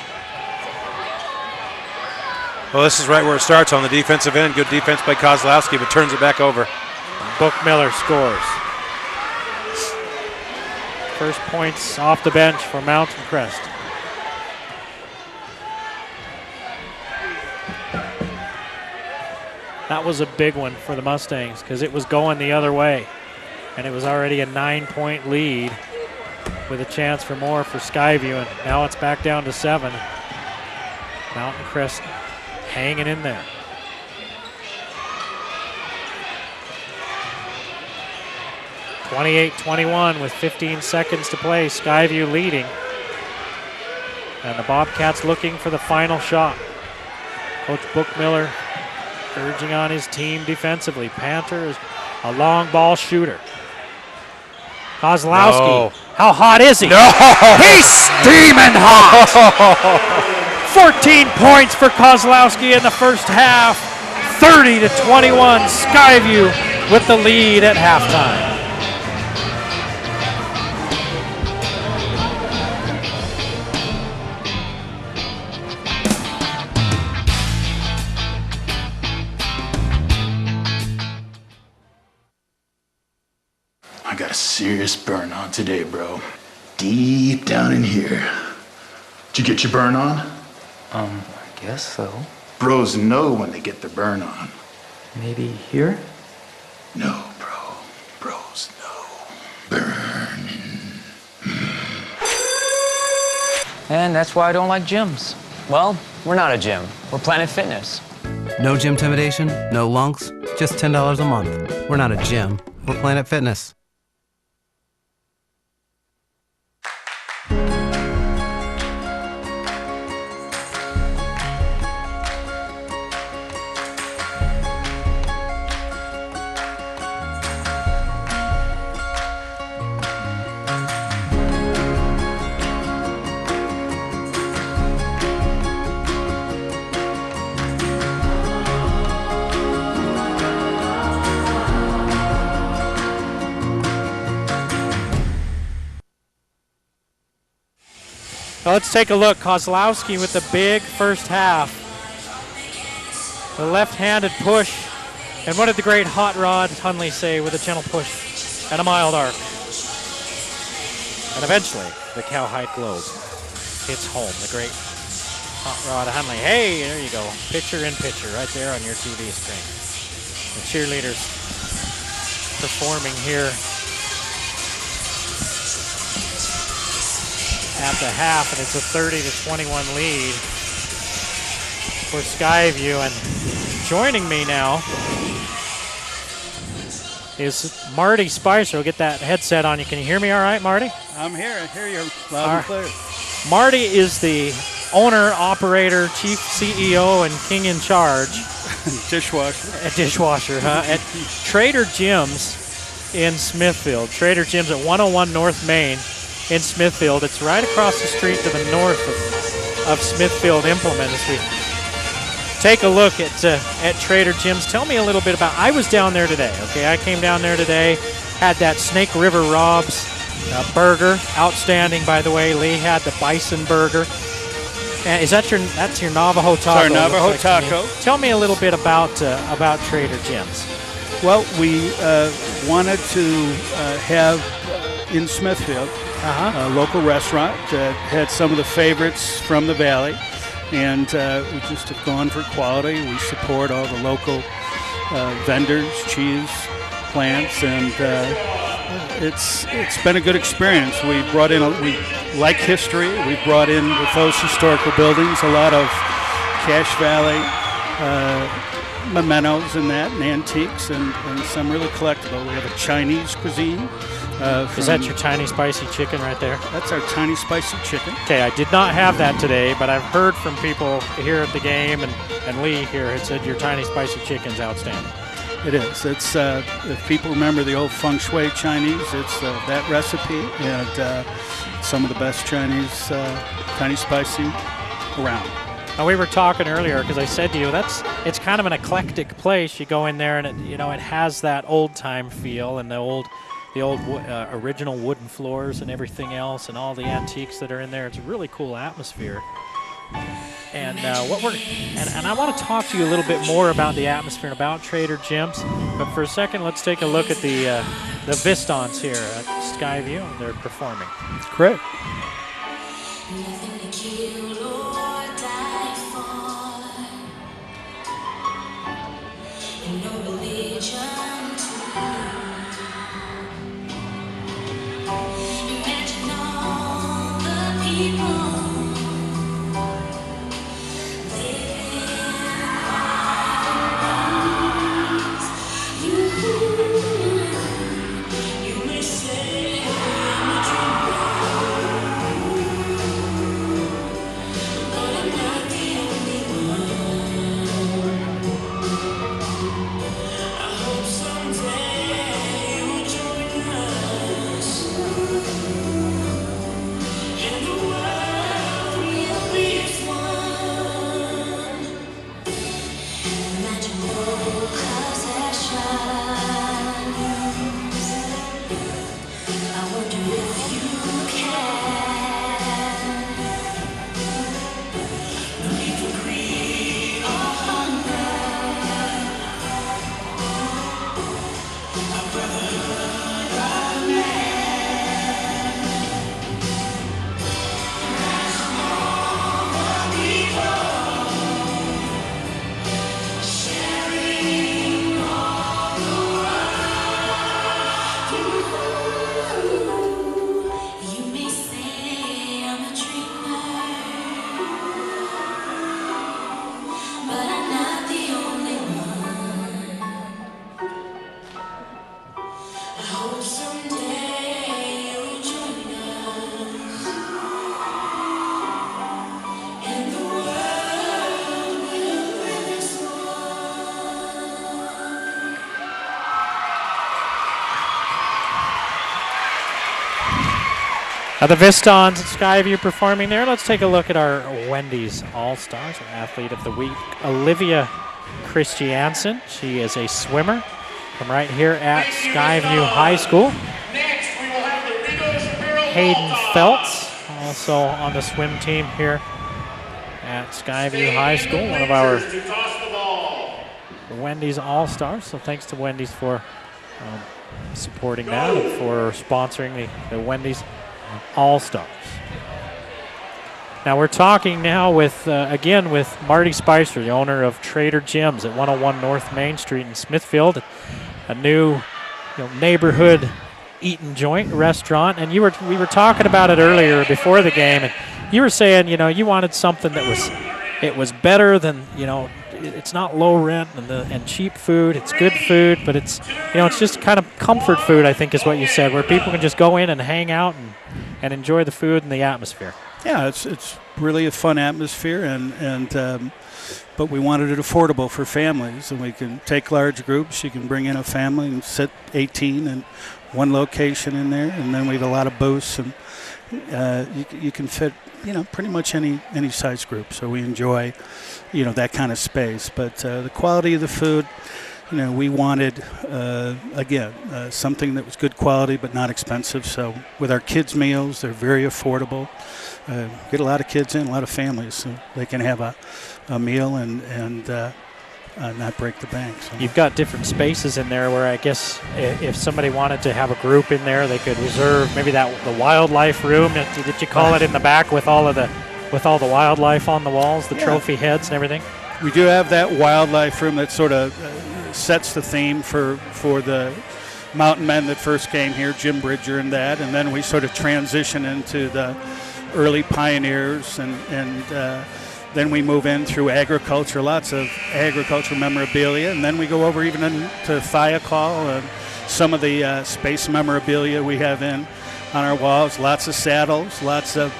S2: Well, this is right where it starts on the defensive end. Good defense by Kozlowski, but turns it back over.
S1: Bookmiller scores. First points off the bench for Mountain Crest. That was a big one for the Mustangs because it was going the other way. And it was already a 9-point lead with a chance for more for Skyview. And now it's back down to 7. Mountain Crest hanging in there. (28-21) with 15 seconds to play. Skyview leading. And the Bobcats looking for the final shot. Coach Bookmiller urging on his team defensively. Panther is a long ball shooter. Kozlowski, how hot is he?
S2: No!
S1: He's steaming hot! 14 points for Kozlowski in the first half. 30-21, Skyview with the lead at halftime.
S20: I got a serious burn on today, bro. Deep down in here. Did you get your burn on?
S21: I guess so.
S20: Bros know when they get their burn on.
S21: Maybe here?
S20: No, bro. Bros know. Burn.
S21: And that's why I don't like gyms.
S3: Well, we're not a gym. We're Planet Fitness.
S22: No gym intimidation, no lunks, just $10 a month. We're not a gym, we're Planet Fitness.
S1: Well, let's take a look. Kozlowski with the big first half. The left-handed push. And what did the great Hot Rod Hundley say with a gentle push and a mild arc? And eventually, the Cowhide Globe hits home. The great Hot Rod Hundley. Hey, there you go. Picture in picture right there on your TV screen. The cheerleaders performing here at the half, and it's a 30-21 lead for Skyview. And joining me now is Marty Spicer. We'll get that headset on. You can hear me all right, Marty?
S23: I'm here. I hear you loud and clear.
S1: Marty is the owner, operator, chief CEO, and king in charge.
S23: Dishwasher.
S1: A dishwasher, huh? At Trader Jim's in Smithfield. Trader Jim's at 101 North Main in Smithfield. It's right across the street to the north of Smithfield Implement. As we take a look at Trader Jim's, tell me a little bit about. I was down there today. Okay, I came down there today, had that Snake River Rob's burger, outstanding by the way. Lee had the bison burger. And that's your Navajo taco?
S23: It's our Navajo taco.
S1: Tell me a little bit about Trader Jim's.
S23: Well, we wanted to have in Smithfield a local restaurant that had some of the favorites from the valley, and we just have gone for quality. We support all the local vendors, cheese plants, and it's been a good experience. We brought in we like history. We brought in with those historical buildings a lot of Cache Valley mementos and antiques, and some really collectible. We have a Chinese cuisine.
S1: Is that your tiny spicy chicken right there?
S23: That's our tiny spicy chicken.
S1: Okay, I did not have that today, but I've heard from people here at the game, and Lee here had said your tiny spicy chicken's outstanding.
S23: It is. It's if people remember the old feng shui Chinese, it's that recipe, and some of the best Chinese tiny spicy around.
S1: And we were talking earlier because I said to you it's kind of an eclectic place. You go in there and it has that old time feel, and the old original wooden floors and everything else, and all the antiques that are in there. It's a really cool atmosphere. And and I want to talk to you a little bit more about the atmosphere and about Trader Jim's. But for a second, let's take a look at the Vistons here at Skyview. They're performing.
S23: Correct.
S1: The Vistons at Skyview performing there. Let's take a look at our Wendy's All-Stars, our Athlete of the Week, Olivia Christiansen. She is a swimmer from right here at Skyview High School. Hayden Feltz, also on the swim team here at Skyview High School, one of our Wendy's All-Stars. So thanks to Wendy's for supporting that and for sponsoring the Wendy's All-Stars. Now we're talking now with, again, with Marty Spicer, the owner of Trader Jim's at 101 North Main Street in Smithfield, a new neighborhood eating joint restaurant. And we were talking about it earlier before the game, and you were saying, you wanted something that was better than, it's not low rent and cheap food. It's good food, but it's just kind of comfort food, I think is what you said, where people can just go in and hang out and enjoy the food and the atmosphere.
S23: Yeah, it's really a fun atmosphere, but we wanted it affordable for families, and we can take large groups. You can bring in a family and sit 18 in one location in there, and then we have a lot of booths, and you can fit pretty much any size group. So we enjoy that kind of space. But the quality of the food, we wanted something that was good quality but not expensive. So with our kids' meals, they're very affordable. Get a lot of kids in, a lot of families, so they can have a meal and not break the bank. So.
S1: You've got different spaces in there where I guess if somebody wanted to have a group in there, they could reserve maybe the wildlife room. Did you call it in the back with all the wildlife on the walls, the trophy heads and everything?
S23: We do have that wildlife room that sort of sets the theme for the mountain men that first came here, Jim Bridger and that, and then we sort of transition into the early pioneers and then we move in through agriculture, lots of agricultural memorabilia, and then we go over even into Thiokol and some of the space memorabilia we have on our walls, lots of saddles, lots of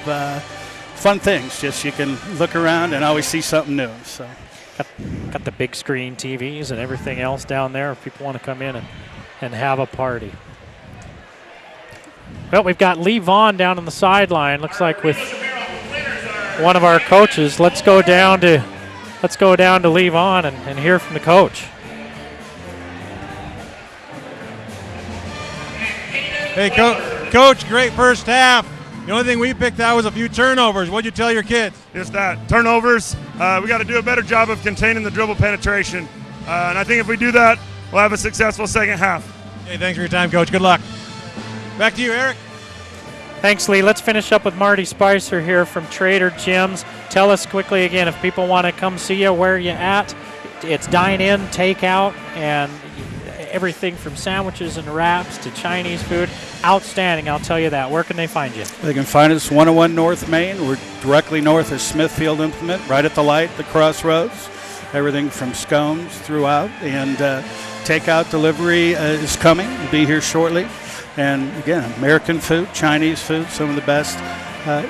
S23: fun things. Just you can look around and always see something new. So,
S1: got the big screen TVs and everything else down there if people want to come in and have a party. Well, we've got Lee Vaughn down on the sideline. Looks like with one of our coaches. Let's go down to Lee Vaughn and hear from the coach.
S4: Hey, Coach, great first half. The only thing we picked out was a few turnovers. What'd you tell your kids?
S11: Just that. Turnovers. We got to do a better job of containing the dribble penetration. And I think if we do that, we'll have a successful second half.
S4: Hey, thanks for your time, Coach. Good luck. Back to you, Eric.
S1: Thanks, Lee. Let's finish up with Marty Spicer here from Trader Jim's. Tell us quickly again, if people want to come see you, where you at? It's dine-in, take-out, and everything from sandwiches and wraps to Chinese food. Outstanding, I'll tell you that. Where can they find you?
S23: They can find us 101 North Main. We're directly north of Smithfield Implement, right at the light, the crossroads. Everything from scones throughout. And takeout delivery is coming. We'll be here shortly. And again, American food, Chinese food, some of the best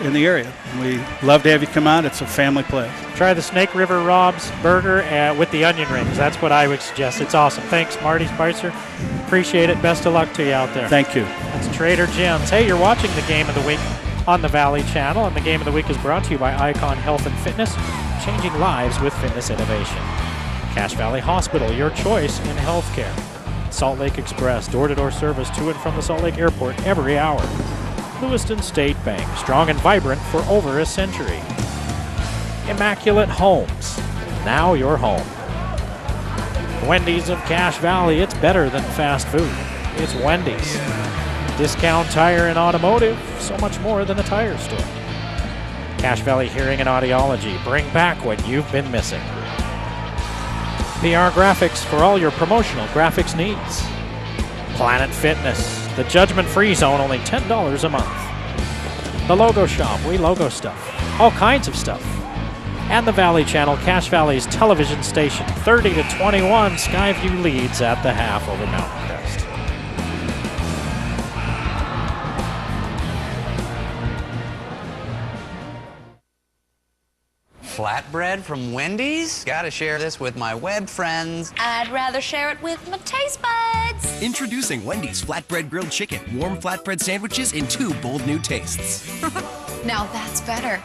S23: in the area. We love to have you come out. It's a family place.
S1: Try the Snake River Rob's burger with the onion rings. That's what I would suggest. It's awesome. Thanks, Marty Spicer. Appreciate it. Best of luck to you out there.
S23: Thank you.
S1: That's Trader Jim's. Hey, you're watching the Game of the Week on the Valley Channel, and the Game of the Week is brought to you by Icon Health and Fitness, changing lives with fitness innovation. Cache Valley Hospital, your choice in healthcare. Salt Lake Express, door-to-door service to and from the Salt Lake Airport every hour. Lewiston State Bank, strong and vibrant for over a century. Immaculate Homes, now your home. Wendy's of Cache Valley, it's better than fast food. It's Wendy's. Discount Tire and Automotive, so much more than a tire store. Cache Valley Hearing and Audiology, bring back what you've been missing. PR Graphics for all your promotional graphics needs. Planet Fitness, the judgment-free zone, only $10 a month. The Logo Shop, we logo stuff, all kinds of stuff. And the Valley Channel, Cache Valley's television station, 30-21, Skyview leads at the half over Mountain Crest.
S5: flatbread from Wendy's? Gotta share this with my web friends.
S6: I'd rather share it with my taste buds.
S8: Introducing Wendy's Flatbread Grilled Chicken. Warm flatbread sandwiches in 2 bold new tastes.
S6: Now that's better.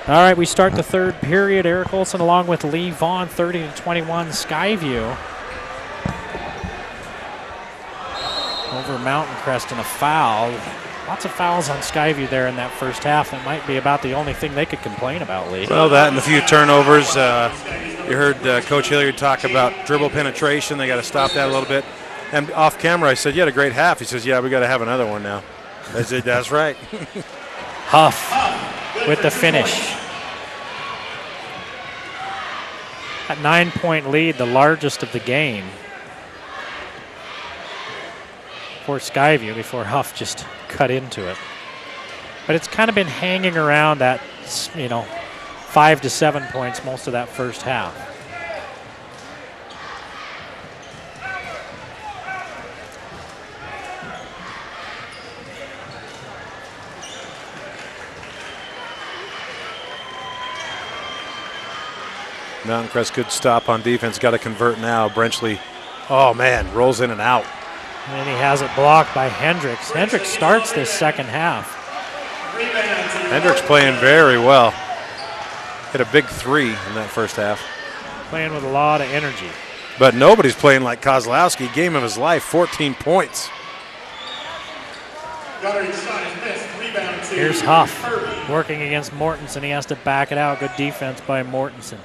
S1: All right, we start the third period. Eric Olson along with Lee Vaughn, 30-21 Skyview. Over Mountain Crest and a foul. Lots of fouls on Skyview there in that first half. That might be about the only thing they could complain about, Lee.
S2: Well, that and a few turnovers. You heard Coach Hilliard talk about dribble penetration. They got to stop that a little bit. And off camera, I said, you had a great half. He says, yeah, we got to have another one now. I said, that's right.
S1: Huff with the finish. A 9-point lead, the largest of the game for Skyview before Huff just cut into it. But it's kind of been hanging around at, 5 to 7 points most of that first half.
S2: Mountain Crest good stop on defense. Got to convert now. Brenchley, oh man, rolls in and out.
S1: And he has it blocked by Hendricks. Hendricks starts this second half.
S2: Hendricks playing very well. Hit a big 3 in that first half.
S1: Playing with a lot of energy.
S2: But nobody's playing like Kozlowski. Game of his life, 14 points.
S1: Here's Huff working against Mortensen. He has to back it out. Good defense by Mortensen.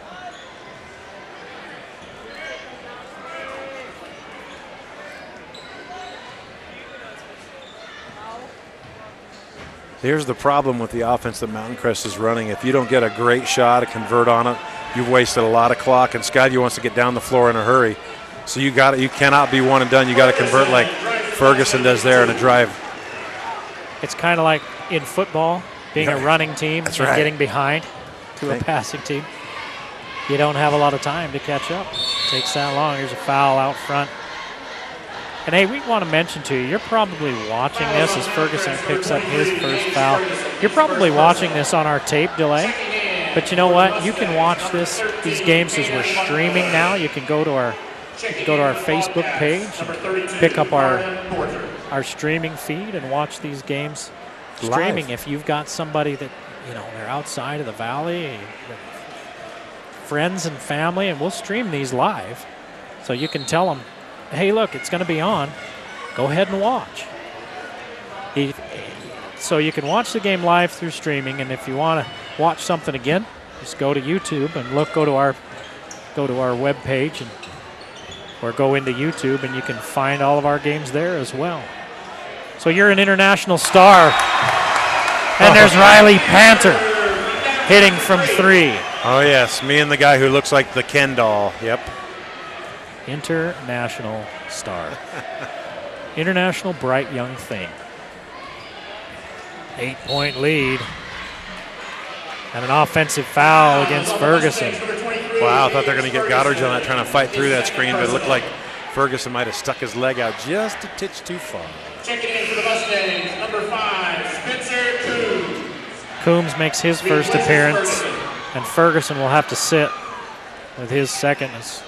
S2: Here's the problem with the offense that Mountain Crest is running. If you don't get a great shot to convert on it, you've wasted a lot of clock, and Skyview wants to get down the floor in a hurry. So you cannot be one and done. You got to convert like Ferguson does there in a drive.
S1: It's kind of like in football, being a running team and getting behind to a passing team. You don't have a lot of time to catch up. It takes that long. Here's a foul out front. And hey, we want to mention to you, you're probably watching this as Ferguson picks up his first foul. You're probably watching this on our tape delay. But you know what? You can watch these games as we're streaming now. You can go to our Facebook page and pick up our streaming feed and watch these games streaming.
S2: Live.
S1: If you've got somebody that, they're outside of the valley, friends and family, and we'll stream these live. So you can tell them, hey, look, it's going to be on. Go ahead and watch. So you can watch the game live through streaming, and if you want to watch something again, just go to YouTube and go to our web page, or go into YouTube, and you can find all of our games there as well. So you're an international star, and there's Riley Panter hitting from 3.
S2: Oh yes, me and the guy who looks like the Ken doll. Yep.
S1: International star. International bright young thing. 8-point lead. And an offensive foul against Ferguson.
S2: Wow, I thought they were going to get Goddard on that, trying to fight through that screen, but it looked like Ferguson might have stuck his leg out just a titch too far.
S16: Checking in for the Mustangs, number 5, Spencer Coombs.
S1: Coombs makes his first appearance, and Ferguson will have to sit with his second as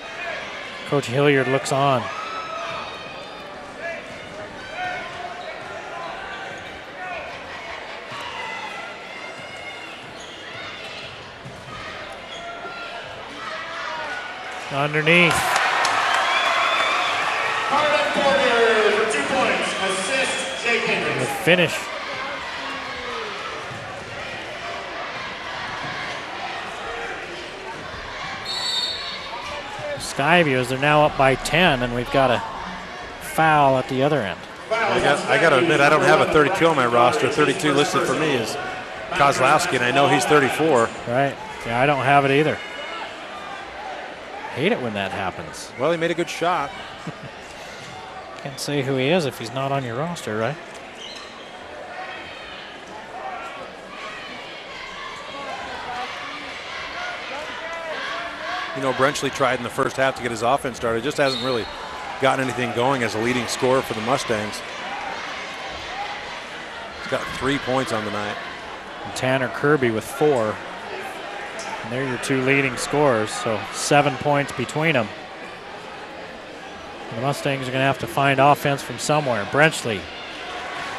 S1: Coach Hilliard looks on. Underneath.
S16: Carter Porter for 2 points. Assist Jake Hendricks.
S1: The finish. Skyview, as they're now up by 10, and we've got a foul at the other end.
S2: I got to admit, I don't have a 32 on my roster. 32 listed for me is Kozlowski, and I know he's 34.
S1: Right. Yeah, I don't have it either. Hate it when that happens.
S2: Well, he made a good shot.
S1: Can't say who he is if he's not on your roster, right?
S2: Brenchley tried in the first half to get his offense started. Just hasn't really gotten anything going as a leading scorer for the Mustangs. got 3 points on the night.
S1: And Tanner Kirby with 4. And they're your 2 leading scorers, so 7 points between them. The Mustangs are going to have to find offense from somewhere. Brenchley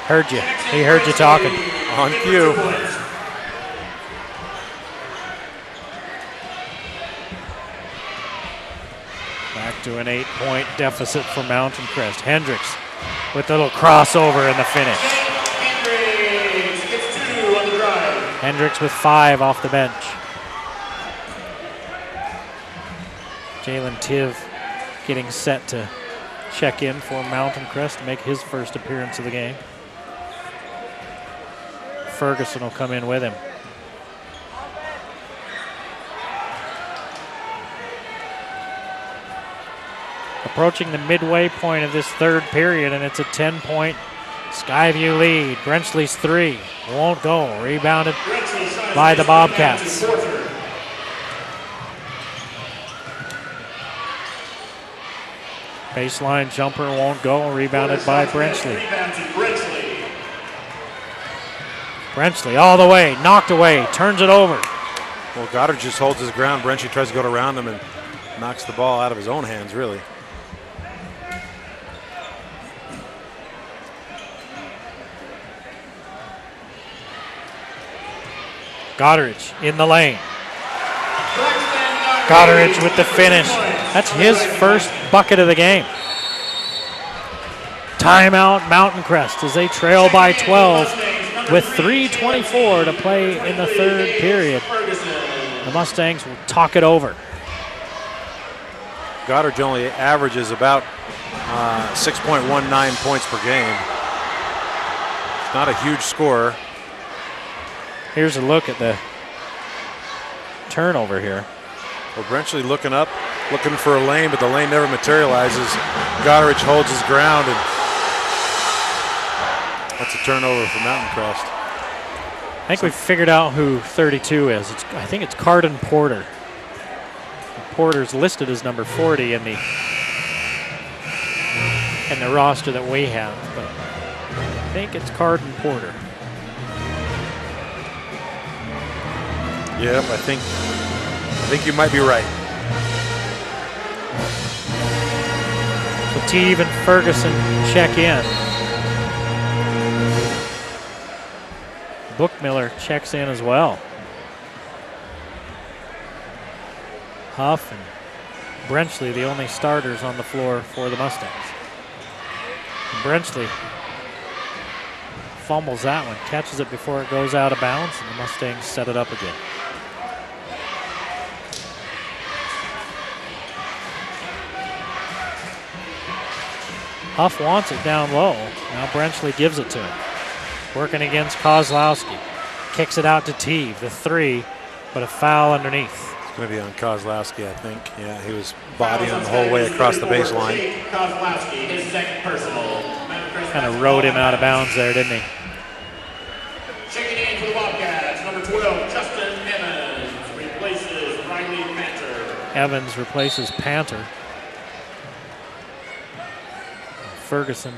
S1: heard you. He heard you talking.
S2: On cue.
S1: Back to an 8-point deficit for Mountain Crest. Hendricks with a little crossover in the finish. Hendricks with 5 off the bench. Jalen Tiv getting set to check in for Mountain Crest to make his first appearance of the game. Ferguson will come in with him. Approaching the midway point of this third period, and it's a 10-point Skyview lead. Brenchley's 3 won't go. Rebounded by the Bobcats. Baseline jumper won't go. Rebounded by Brenchley. Brenchley all the way, knocked away, turns it over.
S2: Well, Goddard just holds his ground. Brenchley tries to go around him and knocks the ball out of his own hands, really.
S1: Goddard in the lane. Goddard with the finish. That's his first bucket of the game. Timeout Mountain Crest as they trail by 12 with 3:24 to play in the third period. The Mustangs will talk it over.
S2: Goddard only averages about 6.19 points per game. It's not a huge scorer.
S1: Here's a look at the turnover here.
S2: Well, Brenchley looking up, looking for a lane, but the lane never materializes. Goddard holds his ground, and that's a turnover for Mountain Crest.
S1: I think we've figured out who 32 is. I think it's Carden Porter. Porter's listed as number 40 in the roster that we have, but I think it's Carden Porter.
S2: Yep, I think you might be right.
S1: So Teeve and Ferguson check in. Bookmiller checks in as well. Huff and Brenchley, the only starters on the floor for the Mustangs. And Brenchley fumbles that one, catches it before it goes out of bounds, and the Mustangs set it up again. Huff wants it down low. Now Brenchley gives it to him. Working against Kozlowski. Kicks it out to Teeve, the 3, but a foul underneath.
S2: It's going to be on Kozlowski, I think. Yeah, he was bodying the whole way across the baseline.
S16: Kozlowski, his second personal.
S1: Kind of rode him out of bounds there, didn't he?
S16: Checking in for the Bobcats, number 12, Justin Evans replaces Riley Panther.
S1: Evans replaces Panther. Ferguson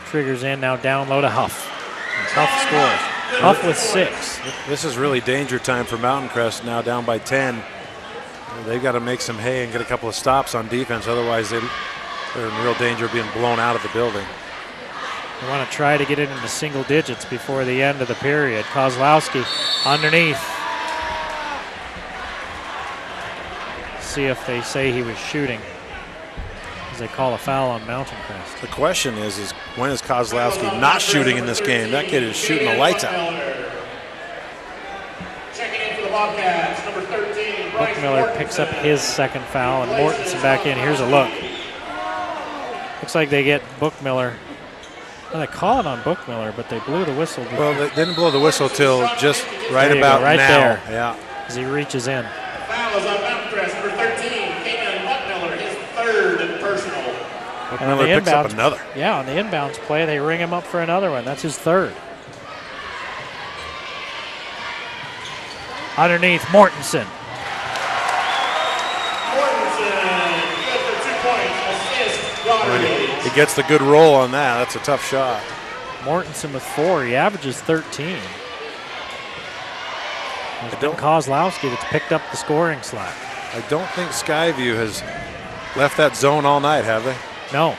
S1: triggers in, now down low to Huff. Huff scores. Huff with 6.
S2: This is really danger time for Mountain Crest, now down by 10. They've got to make some hay and get a couple of stops on defense, otherwise they're in real danger of being blown out of the building.
S1: They want to try to get it into single digits before the end of the period. Kozlowski underneath. See if they say he was shooting. They call a foul on Mountain Crest.
S2: The question is when is Kozlowski not shooting in this game? That kid is shooting the lights out.
S16: Checking in for the Bobcats, number 13.
S1: Bookmiller picks up his second foul, and Mortensen back in. Here's a look. Looks like they get Bookmiller. Well, they call it on Bookmiller, but they blew the whistle.
S2: Well, they didn't blow the whistle till just right about
S1: right
S2: now.
S1: There,
S2: yeah.
S1: As he reaches in.
S16: Foul is on Mountain Crest, number 13. Buckmiller, his third personal.
S2: Buckmiller picks up another.
S1: Yeah, on the inbounds play, they ring him up for another one. That's his third. Underneath, Mortensen.
S16: Mortensen, good for 2 points, assist
S2: He gets the good roll on that. That's a tough shot.
S1: Mortensen with 4. He averages 13. It's been Kozlowski that's picked up the scoring slack.
S2: I don't think Skyview has left that zone all night, have they?
S1: No.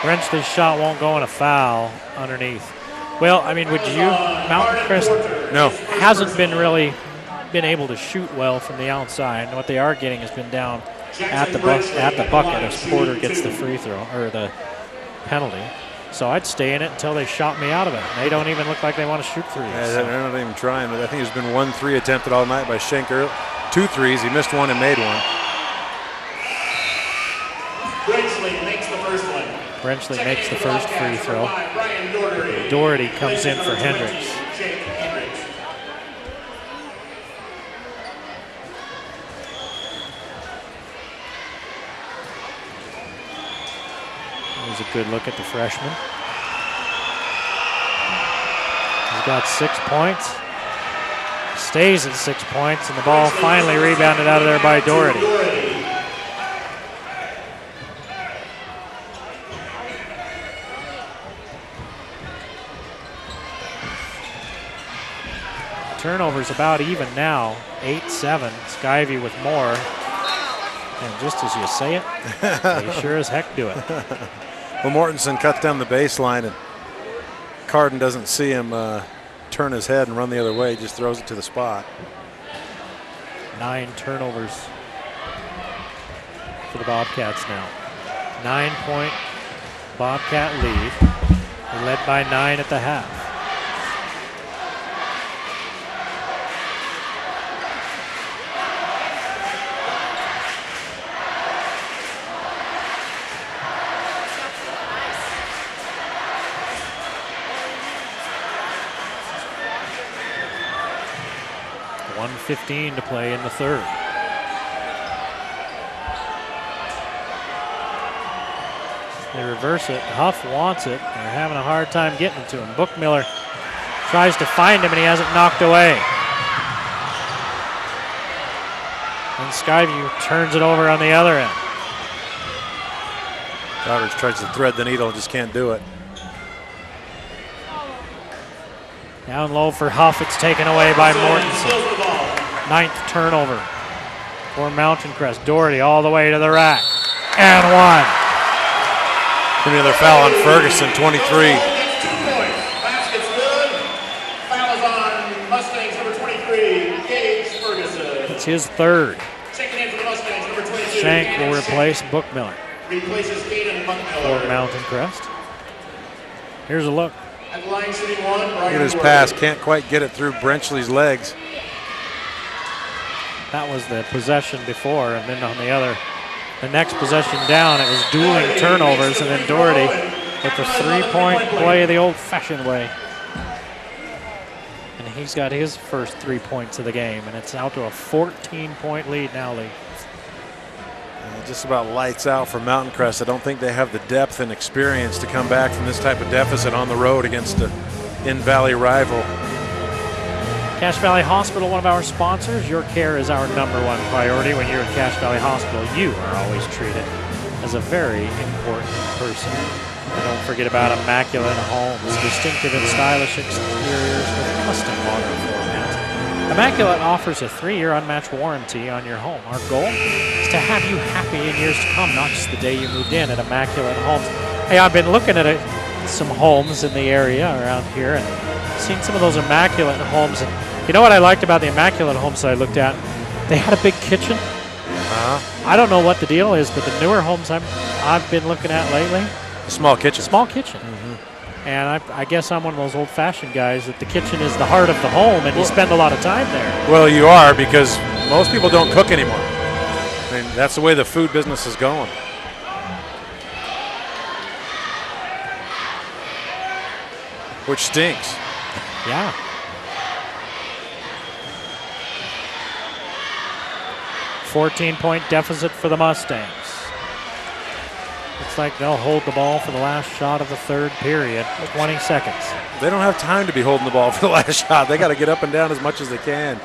S1: Brenchley's shot won't go in a foul underneath. Well, I mean, would you? Mountain Crest hasn't been really been able to shoot well from the outside. And what they are getting has been down at the bucket as Porter gets the free throw or the penalty. So I'd stay in it until they shot me out of it. They don't even look like they want to shoot threes.
S2: Yeah, they're not even trying, but I think there's been 1 3 attempted all night by Schenker. 2 threes. He missed one and made one.
S16: Brenchley makes the first one.
S1: Brenchley makes the first free throw. Doherty comes in for Hendricks. Here's a good look at the freshman. He's got 6 points. Stays at 6 points, and the ball finally rebounded out of there by Doherty. Turnovers about even now, 8-7. Skyview with more. And just as you say it, they sure as heck do it.
S2: Well, Mortensen cuts down the baseline, and Carden doesn't see him turn his head and run the other way. He just throws it to the spot.
S1: 9 turnovers for the Bobcats now. 9-point Bobcat lead. They led by 9 at the half. .15 to play in the third. They reverse it. Huff wants it. They're having a hard time getting it to him. Bookmiller tries to find him, and he has it knocked away. And Skyview turns it over on the other end.
S2: Roberts tries to thread the needle, just can't do it.
S1: Down low for Huff. It's taken away by Mortensen. 9th turnover for Mountain Crest. Doherty all the way to the rack. And 1.
S2: Another foul on Ferguson, 23.
S16: 2 points. Basket's good. Foul is on Mustangs, number 23, Gage Ferguson.
S1: It's his third.
S16: Checking in for the Mustangs, number 22.
S1: Shank will replace Bookmiller.
S16: Replaces Caden Buckmiller.
S1: For Mountain Crest. Here's a look.
S16: At the line shooting 1,
S2: Look at his pass, can't quite get it through Brenchley's legs.
S1: That was the possession before, and then on the next possession down, it was dueling turnovers, and then Doherty with the 3-point play the old-fashioned way. And he's got his first 3 points of the game, and it's out to a 14-point lead now, Lee.
S2: Just about lights out for Mountain Crest. I don't think they have the depth and experience to come back from this type of deficit on the road against an in-valley rival.
S1: Cache Valley Hospital, one of our sponsors. Your care is our #1 priority. When you're at Cache Valley Hospital, you are always treated as a very important person. And don't forget about Immaculate Homes, distinctive and stylish exteriors with custom modern formats. Immaculate offers a 3-year unmatched warranty on your home. Our goal is to have you happy in years to come, not just the day you moved in at Immaculate Homes. Hey, I've been looking at some homes in the area around here and seen some of those Immaculate Homes. And you know what I liked about the Immaculate Homes that I looked at? They had a big kitchen. I don't know what the deal is, but the newer homes I've been looking at lately.
S2: A small kitchen.
S1: Small kitchen. And I guess I'm one of those old-fashioned guys that the kitchen is the heart of the home, and you spend a lot of time there.
S2: Well, you are, because most people don't cook anymore. I mean, that's the way the food business is going. Which stinks.
S1: Yeah. $14-point deficit for the Mustangs. Looks like they'll hold the ball for the last shot of the third period. 20 seconds.
S2: They don't have time to be holding the ball for the last shot. They got to get up and down as much as they can.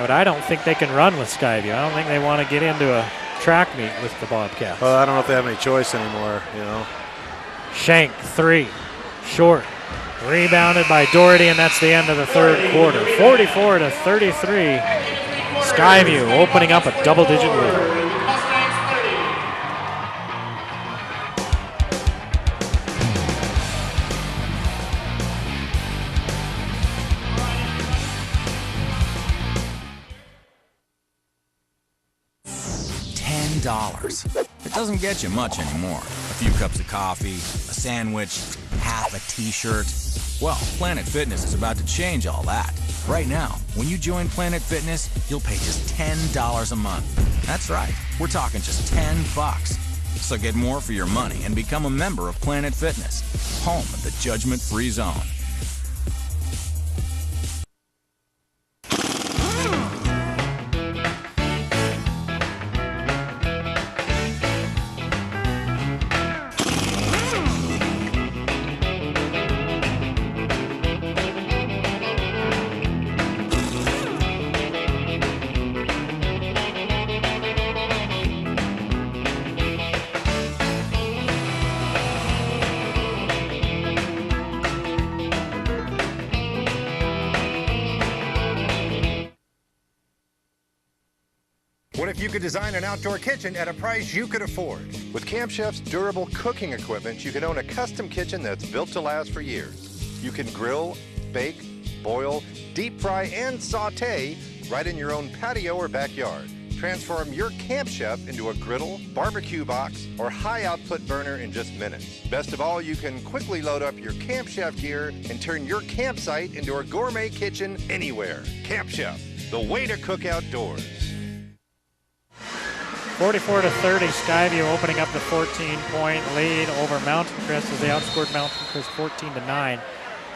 S1: But I don't think they can run with Skyview. I don't think they want to get into a track meet with the Bobcats.
S2: Well, I don't know if they have any choice anymore, you know.
S1: Shank, 3, short. Rebounded by Doherty, and that's the end of the third quarter. 44-33. Skyview opening up a double-digit lead.
S7: $10. It doesn't get you much anymore. A few cups of coffee, a sandwich, half a t-shirt. Well, Planet Fitness is about to change all that. Right now, when you join Planet Fitness, you'll pay just $10 a month. That's right, we're talking just $10. So get more for your money and become a member of Planet Fitness, home of the judgment-free zone.
S9: What if you could design an outdoor kitchen at a price you could afford? With Camp Chef's durable cooking equipment, you can own a custom kitchen that's built to last for years. You can grill, bake, boil, deep fry, and saute right in your own patio or backyard. Transform your Camp Chef into a griddle, barbecue box, or high-output burner in just minutes. Best of all, you can quickly load up your Camp Chef gear and turn your campsite into a gourmet kitchen anywhere. Camp Chef, the way to cook outdoors.
S1: 44-30, Skyview opening up the 14-point lead over Mountain Crest as they outscored Mountain Crest 14-9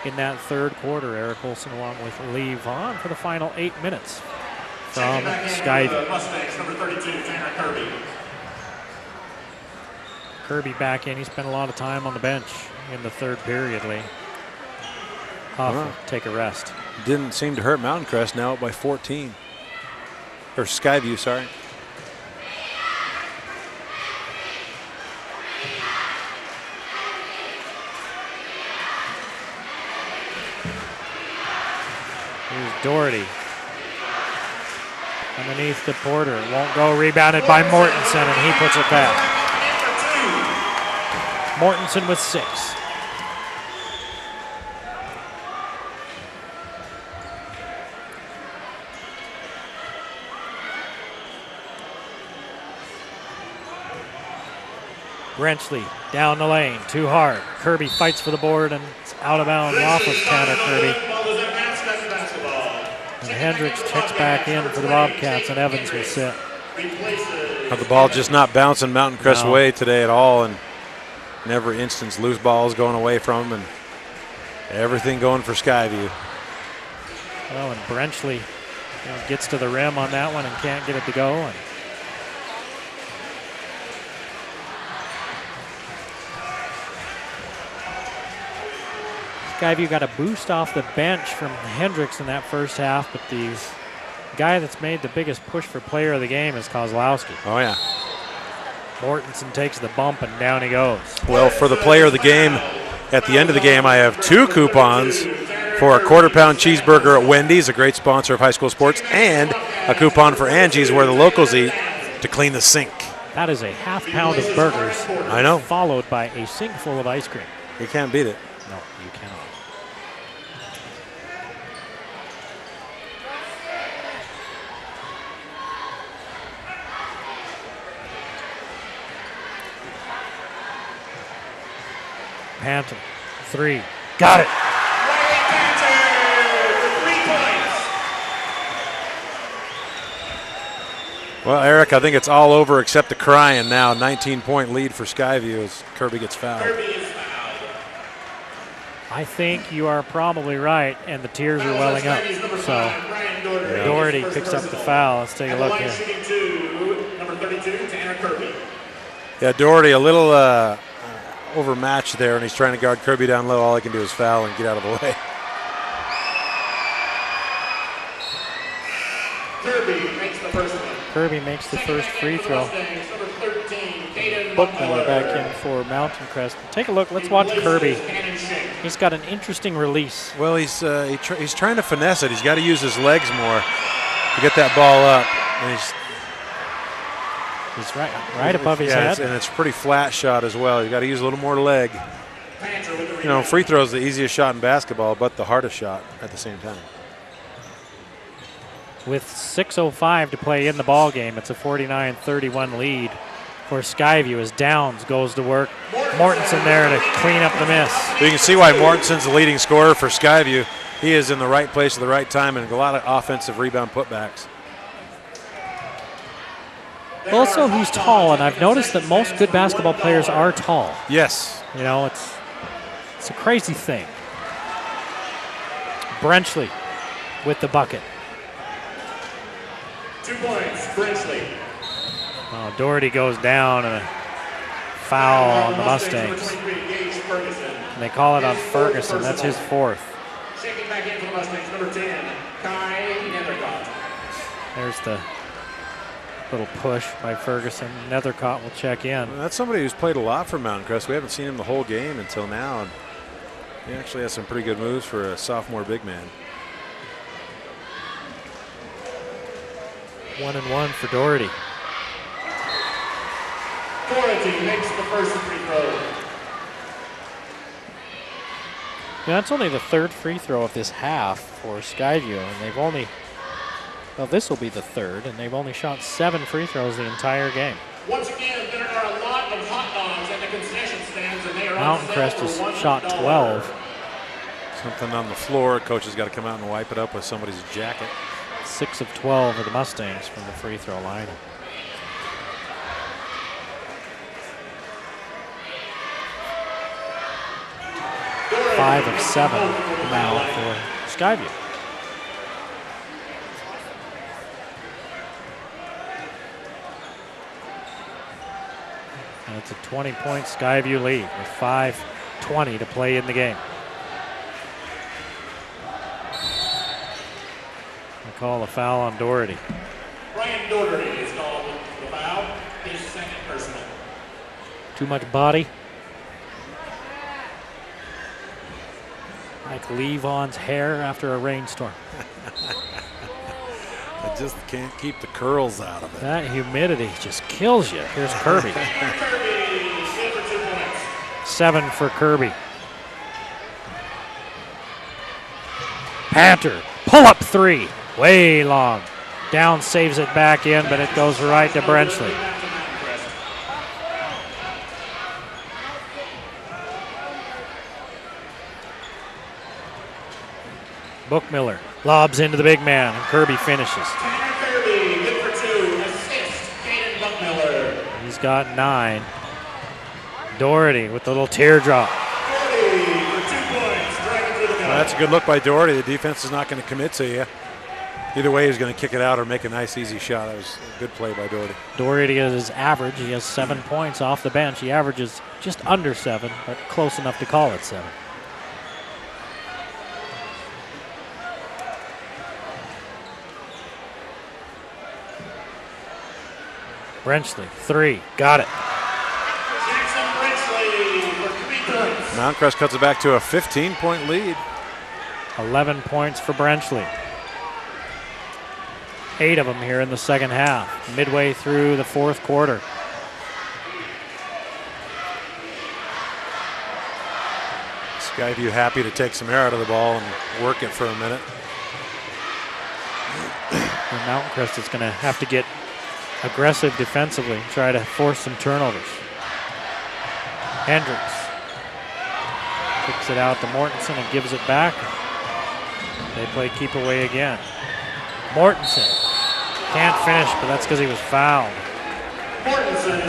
S1: in that third quarter. Eric Olson along with Lee Vaughn for the final 8 minutes from Skyview.
S16: Mustangs, number 32, Tanner Kirby.
S1: Kirby back in. He spent a lot of time on the bench in the third period, Lee. Huff, take a rest.
S2: Didn't seem to hurt Mountain Crest, now up by 14. Or Skyview, sorry.
S1: Here's Doherty. Underneath the Porter. It won't go. Rebounded by Mortensen, and he puts it back. Mortensen with 6. Brenchley down the lane, too hard. Kirby fights for the board, and it's out of bounds off of Tanner Kirby. And Hendricks checks back in for the Bobcats, and Evans will sit.
S2: The ball just not bouncing Mountain Crest way today at all, and in every instance, loose balls going away from them, and everything going for Skyview.
S1: Well, and Brenchley gets to the rim on that one and can't get it to go. And Skyview got a boost off the bench from Hendricks in that first half, but the guy that's made the biggest push for player of the game is Kozlowski.
S2: Oh, yeah.
S1: Mortensen takes the bump, and down he goes.
S2: Well, for the player of the game, at the end of the game, I have 2 coupons for a quarter-pound cheeseburger at Wendy's, a great sponsor of high school sports, and a coupon for Angie's, where the locals eat, to clean the sink.
S1: That is a half pound of burgers.
S2: I know.
S1: Followed by a sink full of ice cream.
S2: You can't beat it.
S1: No, you cannot. Panton, 3. Got it.
S2: Well, Eric, I think it's all over except the crying now. 19-point lead for Skyview as Kirby gets fouled.
S1: I think you are probably right, and the tears are welling up. So Doherty picks up the foul. Let's take a look here.
S16: Number 32, Tanner Kirby.
S2: Yeah, Doherty a little overmatched there, and he's trying to guard Kirby down low. All he can do is foul and get out of the way.
S16: Kirby makes the first one.
S1: Kirby makes the first free throw.
S16: Mustangs, number 13, Caden
S1: Bookmiller back in for Mountain Crest. Take a look. Let's watch Kirby. He's got an interesting release.
S2: Well, he's trying to finesse it. He's got to use his legs more to get that ball up. And
S1: he's right above his head.
S2: And it's a pretty flat shot as well. You've got to use a little more leg. You know, free throw is the easiest shot in basketball, but the hardest shot at the same time.
S1: With 6:05 to play in the ball game, it's a 49-31 lead for Skyview as Downs goes to work. Mortensen there to clean up the miss.
S2: You can see why Mortensen's the leading scorer for Skyview. He is in the right place at the right time and a lot of offensive rebound putbacks.
S1: Also, he's tall, and I've noticed that most good basketball players are tall.
S2: Yes.
S1: You know, it's a crazy thing. Brenchley with the bucket.
S16: 2 points, Brenchley.
S1: Oh, Doherty goes down and a foul on the Mustangs. And they call it on Ferguson. That's his fourth.
S16: Checking back in for the Mustangs, number 10, Kai Nethercott.
S1: There's the little push by Ferguson. Nethercott will check in.
S2: Well, that's somebody who's played a lot for Mountain Crest. We haven't seen him the whole game until now. And he actually has some pretty good moves for a sophomore big man.
S1: 1-1 for Doherty.
S16: Doherty makes the first free throw.
S1: Yeah, that's only the third free throw of this half for Skyview, and they've only, well, this will be the third, and they've only shot 7 free throws the entire game.
S16: Once again, there are a lot of hot dogs at the concession stands, and they are
S1: Mountain Crest has shot 12.
S2: Something on the floor. Coach has got to come out and wipe it up with somebody's jacket.
S1: 6 of 12 of the Mustangs from the free throw line.
S16: Doherty
S1: 5 of 7 now for Skyview. And it's a 20-point Skyview lead with 5:20 to play in the game. Call a foul on Doherty.
S16: Brian Doherty is called the foul, his second personal.
S1: Too much body. Like Levon's hair after a rainstorm.
S2: I just can't keep the curls out of it.
S1: That humidity just kills you. Here's Kirby. 7 for Kirby. Panther, pull up 3. Way long. Down saves it back in, but it goes right to Brenchley. Bookmiller lobs into the big man, and Kirby finishes.
S16: Kirby, good for 2, assist, Caden Buckmiller.
S1: He's got 9. Doherty with the little teardrop.
S16: Doherty for 2 points, driving through the middle.
S2: Well, that's a good look by Doherty. The defense is not going to commit to you. Either way, he's going to kick it out or make a nice, easy shot. That was a good play by Doherty.
S1: Doherty is his average. He has 7 points off the bench. He averages just under 7, but close enough to call it 7. Brenchley, 3, got it.
S16: Jackson Brenchley for 3 points.
S2: Mountain Crest cuts it back to a 15-point lead.
S1: 11 points for Brenchley. 8 of them here in the second half, midway through the fourth quarter.
S2: Skyview happy to take some air out of the ball and work it for a minute.
S1: And Mountain Crest is going to have to get aggressive defensively, try to force some turnovers. Hendricks kicks it out to Mortensen and gives it back. They play keep away again. Mortensen can't finish, but that's because he was fouled.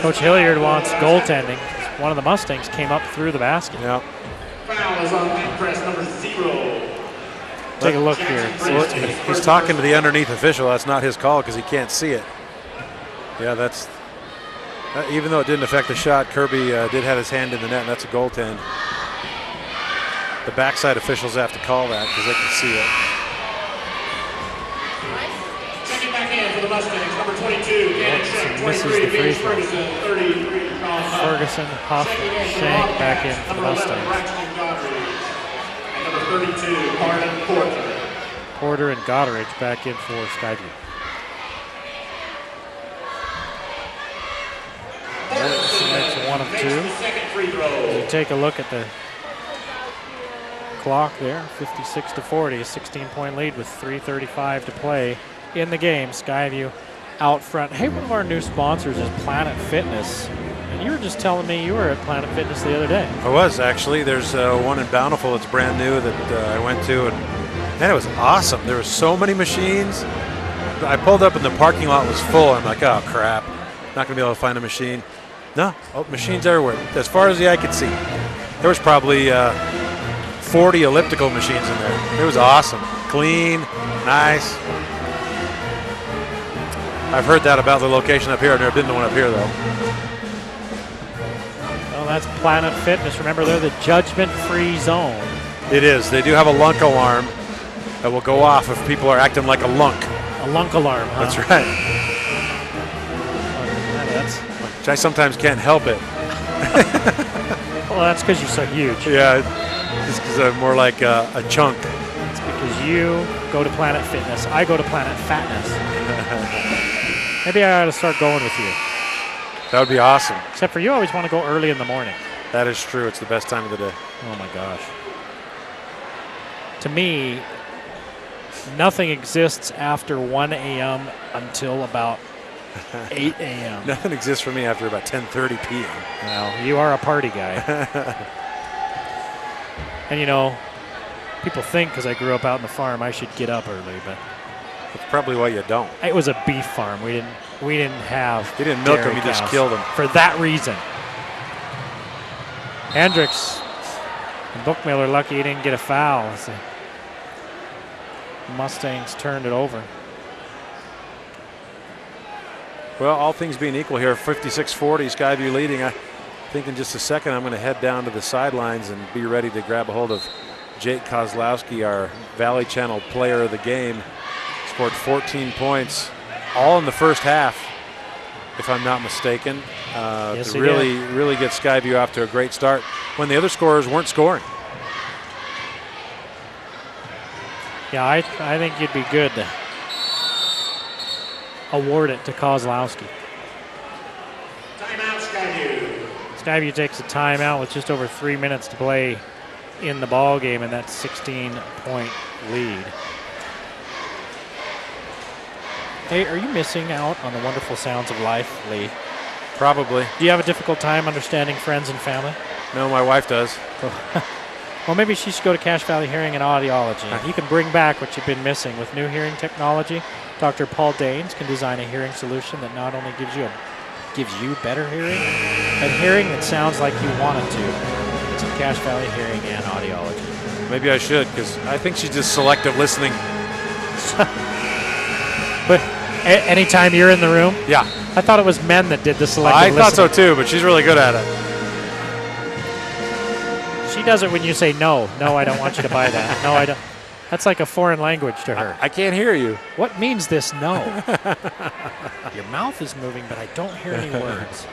S1: Coach Hilliard wants goaltending. One of the Mustangs came up through the basket.
S2: Yep.
S16: Foul is on Mountain Crest, number 0.
S1: Take a look here.
S2: He's talking to the underneath official. That's not his call because he can't see it. Yeah, that's even though it didn't affect the shot, Kirby did have his hand in the net, and that's a goaltend. The backside officials have to call that because they can see it.
S16: Checking back in for the Mustangs, number 22, Gannon Shank,
S1: Misses
S16: 23,
S1: the free
S16: James
S1: throw.
S16: Ferguson, 33, Colin Huff.
S1: Ferguson, Huff, Shank back in for the
S16: Number 11,
S1: Mustangs.
S16: Braxton Goddard. And number 32, Harlan Porter.
S1: Porter and Goddard back in for Skyview. Makes 1 of 2. You take a look at the clock there, 56-40, a 16-point lead with 3:35 to play in the game. Skyview out front. Hey, one of our new sponsors is Planet Fitness. And you were just telling me you were at Planet Fitness the other day.
S2: I was, actually. There's one in Bountiful that's brand new that I went to, and man, it was awesome. There were so many machines. I pulled up and the parking lot was full. I'm like, oh, crap. Not going to be able to find a machine. No, machines everywhere. As far as the eye could see. There was probably 40 elliptical machines in there. It was awesome. Clean, nice. I've heard that about the location up here. I've never been to one up here, though.
S1: Well, that's Planet Fitness. Remember, they're the judgment-free zone.
S2: It is. They do have a lunk alarm that will go off if people are acting like a lunk.
S1: A lunk alarm, huh?
S2: That's right. Which I sometimes can't help it.
S1: Well, that's because you're so huge.
S2: Yeah, just because I'm more like a chunk.
S1: It's because you go to Planet Fitness. I go to Planet Fatness. Maybe I ought to start going with you.
S2: That would be awesome.
S1: Except for you always want to go early in the morning.
S2: That is true. It's the best time of the day.
S1: Oh, my gosh. To me, nothing exists after 1 a.m. until about 8 a.m.
S2: Nothing exists for me after about 10:30 p.m.
S1: Well, you are a party guy. And, you know, people think because I grew up out on the farm I should get up early, but
S2: that's probably why you don't.
S1: It was a beef farm. We didn't have.
S2: You didn't milk
S1: dairy
S2: them. You just
S1: cows.
S2: killed them.
S1: For that reason. Hendricks and Bookmiller lucky he didn't get a foul. So Mustangs turned it over.
S2: Well, all things being equal here, 56-40, Skyview leading. I think in just a second I'm going to head down to the sidelines and be ready to grab a hold of Jake Kozlowski, our Valley Channel player of the game. Scored 14 points, all in the first half, if I'm not mistaken,
S1: Yes,
S2: to really get Skyview off to a great start when the other scorers weren't scoring.
S1: Yeah, I think you'd be good to award it to Kozlowski.
S16: Timeout, Skyview.
S1: Skyview takes a timeout with just over 3 minutes to play in the ball game, and that 16-point lead. Hey, are you missing out on the wonderful sounds of life, Lee?
S2: Probably.
S1: Do you have a difficult time understanding friends and family?
S2: No, my wife does.
S1: Well, maybe she should go to Cache Valley Hearing and Audiology. You can bring back what you've been missing with new hearing technology. Dr. Paul Daines can design a hearing solution that not only gives you better hearing, but hearing that sounds like you want it to. It's at Cache Valley Hearing and Audiology.
S2: Maybe I should, because I think she's just selective listening.
S1: But anytime you're in the room?
S2: Yeah.
S1: I thought it was men that did the selective listening.
S2: I thought so too, but she's really good at it.
S1: She does it when you say no. No, I don't want you to buy that. No, I don't. That's like a foreign language to her.
S2: I can't hear you.
S1: What means this no? Your mouth is moving, but I don't hear any words.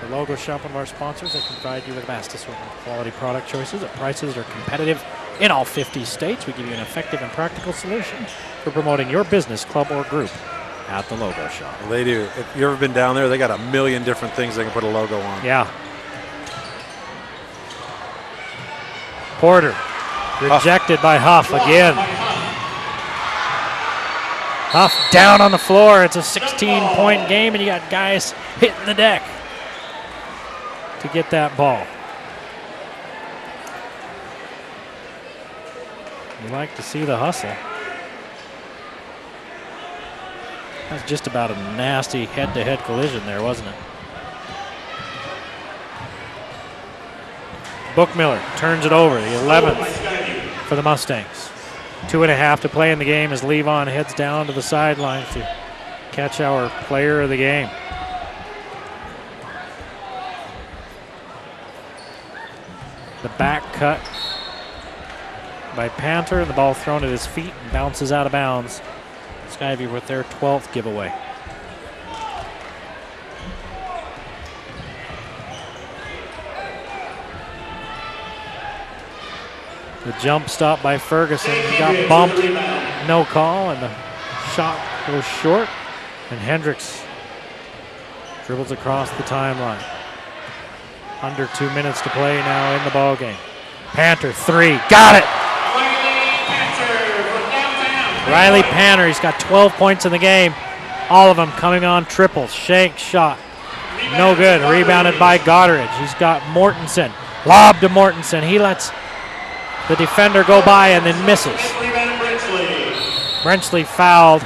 S1: The Logo Shop, one of our sponsors, that can provide you with a vast assortment of quality product choices at prices that are competitive in all 50 states. We give you an effective and practical solution for promoting your business, club, or group at the Logo Shop.
S2: They do. If you've ever been down there, they got a million different things they can put a logo on.
S1: Yeah. Porter rejected by Huff again. Huff down on the floor. It's a 16-point game, and you got guys hitting the deck to get that ball. You like to see the hustle. That's just about a nasty head-to-head collision there, wasn't it? Bookmiller turns it over, the 11th for the Mustangs. 2.5 to play in the game as Levon heads down to the sidelines to catch our player of the game. The back cut by Panther, and the ball thrown at his feet and bounces out of bounds Skyview with their 12th giveaway. The jump stop by Ferguson. He got bumped. No call, and the shot goes short. And Hendricks dribbles across the timeline. Under 2 minutes to play now in the ball game. Panther, three. Got it! Riley Panter, he's got 12 points in the game. All of them coming on triples. Shank shot. No good. Rebounded by Goddard. He's got Mortensen. Lob to Mortensen. He lets the defender go by and then misses. Brenchley fouled.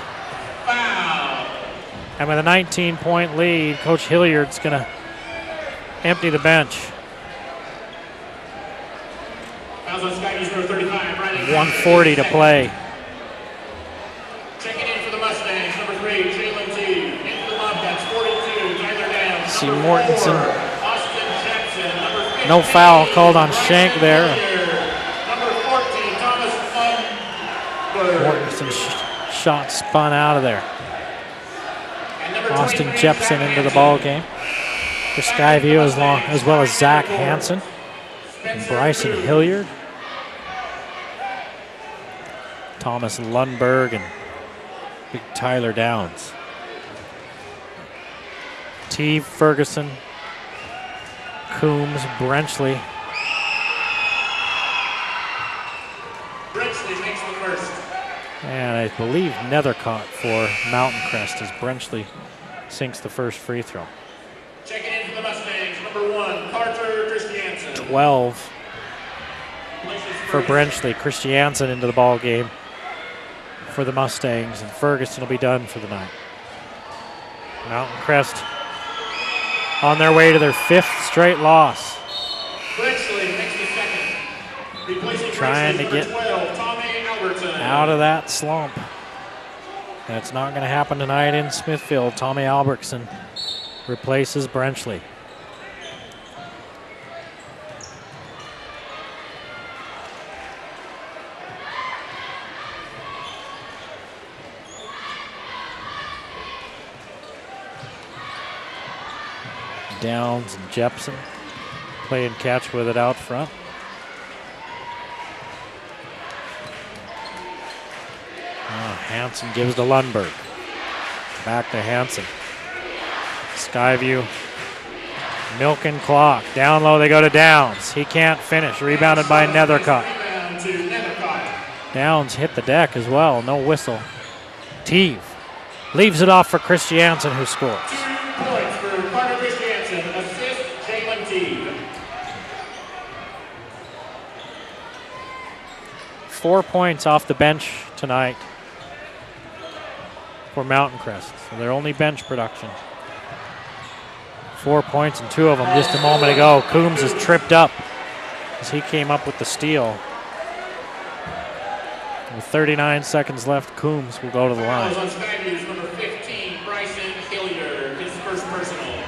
S1: And with a 19-point lead, Coach Hilliard's going to empty the bench. 1:40 to play.
S16: Checking in for the Mustangs, number 3, Jalen T. Into the Bobcats, 42, Tyler Downs.
S1: See Mortensen. No foul called on Shank there.
S16: Number 14, Thomas
S1: Mortensen's shot spun out of there. Austin Jepson into the ball game for Skyview, as well as Zach Hansen and Bryson Hilliard. Thomas Lundberg and big Tyler Downs. T. Ferguson, Coombs, Brenchley.
S16: Brenchley makes the first.
S1: And I believe Nethercott for Mountain Crest as Brenchley sinks the first free throw.
S16: Checking in for the Mustangs, number 1, Carter Christiansen.
S1: 12 for Brenchley. Christiansen into the ball game for the Mustangs, and Ferguson will be done for the night. Mountain Crest on their way to their 5th straight loss.
S16: Brenchley makes the second. Replacing
S1: Trying to
S16: Brenchley,
S1: get
S16: number 12, Tommy Albertson.
S1: out of that slump. That's not going to happen tonight in Smithfield. Tommy Albertson replaces Brenchley. Downs and Jepson playing catch with it out front. Hansen gives to Lundberg. Back to Hansen. Skyview milking clock. Down low they go to Downs. He can't finish. Rebounded by Nethercott. Downs hit the deck as well. No whistle. Teeve leaves it off for Christiansen, who scores.
S16: 2 points for Carter Christiansen. Assist, Jalen T.
S1: 4 points off the bench tonight for Mountain Crest. So their only bench production. 4 points and 2 of them just a moment ago. Coombs is tripped up as he came up with the steal. With 39 seconds left, Coombs will go to the line.
S16: On Skyview's number 15, Bryson Hilliard, his first personal.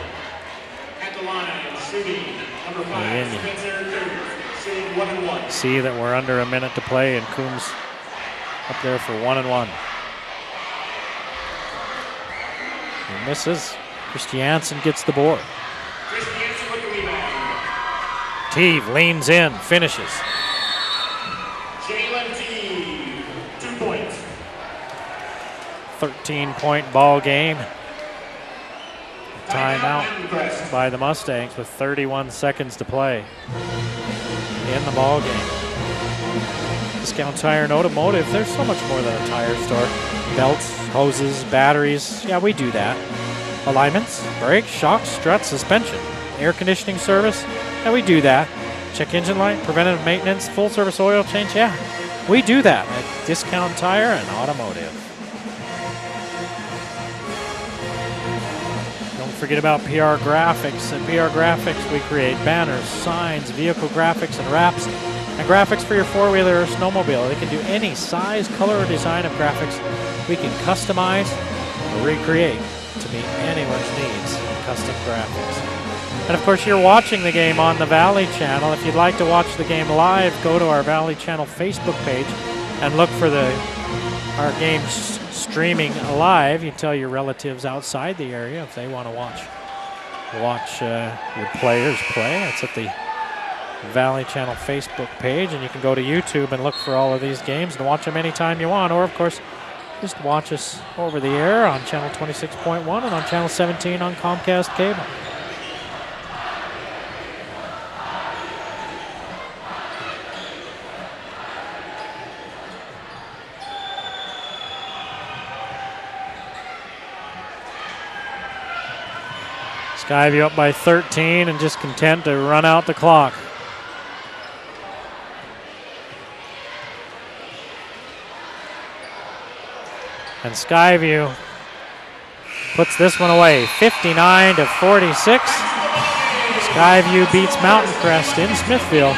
S16: At the line, shooting, number 5, Spencer Curtis, shooting 1 and 1.
S1: See that we're under a minute to play, and Coombs up there for 1 and 1. He misses. Christiansen gets the board.
S16: Christiansen with the rebound.
S1: Teeve leans in, finishes.
S16: Jalen Teeve, 2 points.
S1: 13-point ball game. Timeout by the Mustangs with 31 seconds to play in the ball game. Discount Tire and Automotive, there's so much more than a tire store. Belts, hoses, batteries, yeah, we do that. Alignments, brakes, shocks, struts, suspension, air conditioning service, yeah, we do that. Check engine light, preventative maintenance, full service oil change, yeah, we do that at Discount Tire and Automotive. Don't forget about PR Graphics. At PR Graphics, we create banners, signs, vehicle graphics, and wraps, and graphics for your four-wheeler or snowmobile. They can do any size, color, or design of graphics. We can customize or recreate to meet anyone's needs in custom graphics. And of course, you're watching the game on the Valley Channel. If you'd like to watch the game live, go to our Valley Channel Facebook page and look for the our games streaming live. You tell your relatives outside the area if they want to watch your players play. It's at the Valley Channel Facebook page, and you can go to YouTube and look for all of these games and watch them anytime you want, or of course just watch us over the air on channel 26.1 and on channel 17 on Comcast Cable. Skyview up by 13 and just content to run out the clock. And Skyview puts this one away, 59-46. Skyview beats Mountain Crest in Smithfield.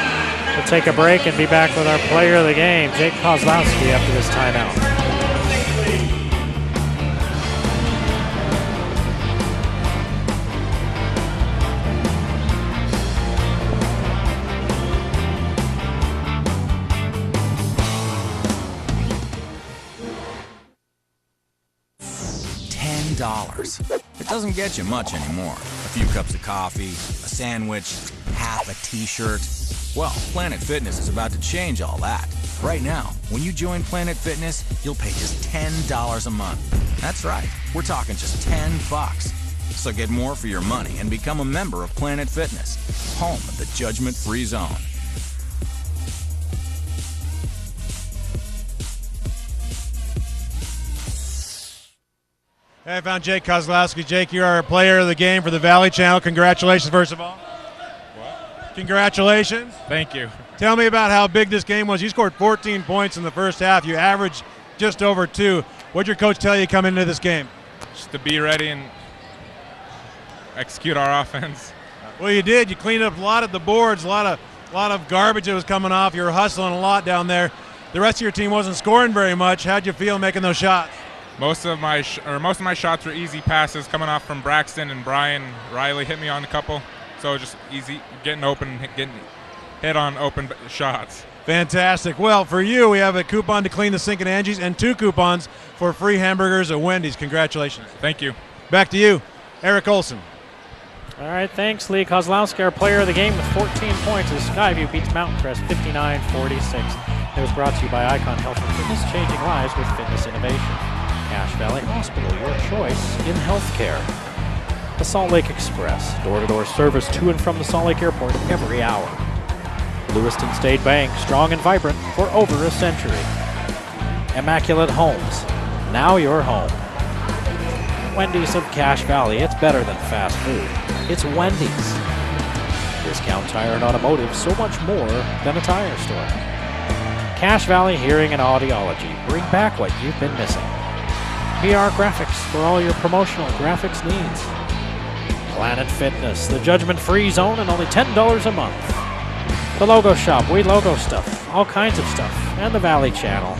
S1: We'll take a break and be back with our player of the game, Jake Kozlowski, after this timeout.
S7: It doesn't get you much anymore. A few cups of coffee, a sandwich, half a t-shirt. Well, Planet Fitness is about to change all that. Right now, when you join Planet Fitness, you'll pay just $10 a month. That's right, we're talking just $10. So get more for your money and become a member of Planet Fitness, home of the judgment-free zone.
S4: Hey, I found Jake Kozlowski. Jake, you're our player of the game for the Valley Channel. Congratulations, first of all. What? Congratulations.
S10: Thank you.
S4: Tell me about how big this game was. You scored 14 points in the first half. You averaged just over 2. What'd your coach tell you coming into this game?
S10: Just to be ready and execute our offense.
S4: Well, you did. You cleaned up a lot of the boards, a lot of garbage that was coming off. You were hustling a lot down there. The rest of your team wasn't scoring very much. How'd you feel making those shots?
S10: Most of my shots were easy passes coming off from Braxton and Brian. Riley hit me on a couple, so just easy getting open, getting hit on open shots.
S4: Fantastic. Well, for you, we have a coupon to clean the sink at Angie's and 2 coupons for free hamburgers at Wendy's. Congratulations.
S10: Thank you.
S4: Back to you, Eric Olson.
S1: All right, thanks, Lee Kozlowski, our player of the game with 14 points as Skyview beats Mountain Crest 59-46. It was brought to you by Icon Health and Fitness, changing lives with fitness innovation. Cache Valley Hospital, your choice in healthcare. The Salt Lake Express, door-to-door service to and from the Salt Lake Airport every hour. Lewiston State Bank, strong and vibrant for over a century. Immaculate Homes, now your home. Wendy's of Cache Valley, it's better than fast food. It's Wendy's. Discount Tire and Automotive, so much more than a tire store. Cache Valley Hearing and Audiology, bring back what you've been missing. PR Graphics for all your promotional graphics needs. Planet Fitness, the judgment-free zone, and only $10 a month. The Logo Shop, we logo stuff, all kinds of stuff. And the Valley Channel,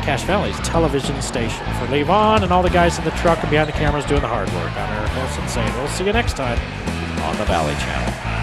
S1: Cache Valley's television station. For Lee Vaughn and all the guys in the truck and behind the cameras doing the hard work. I'm Eric Olson saying we'll see you next time on the Valley Channel.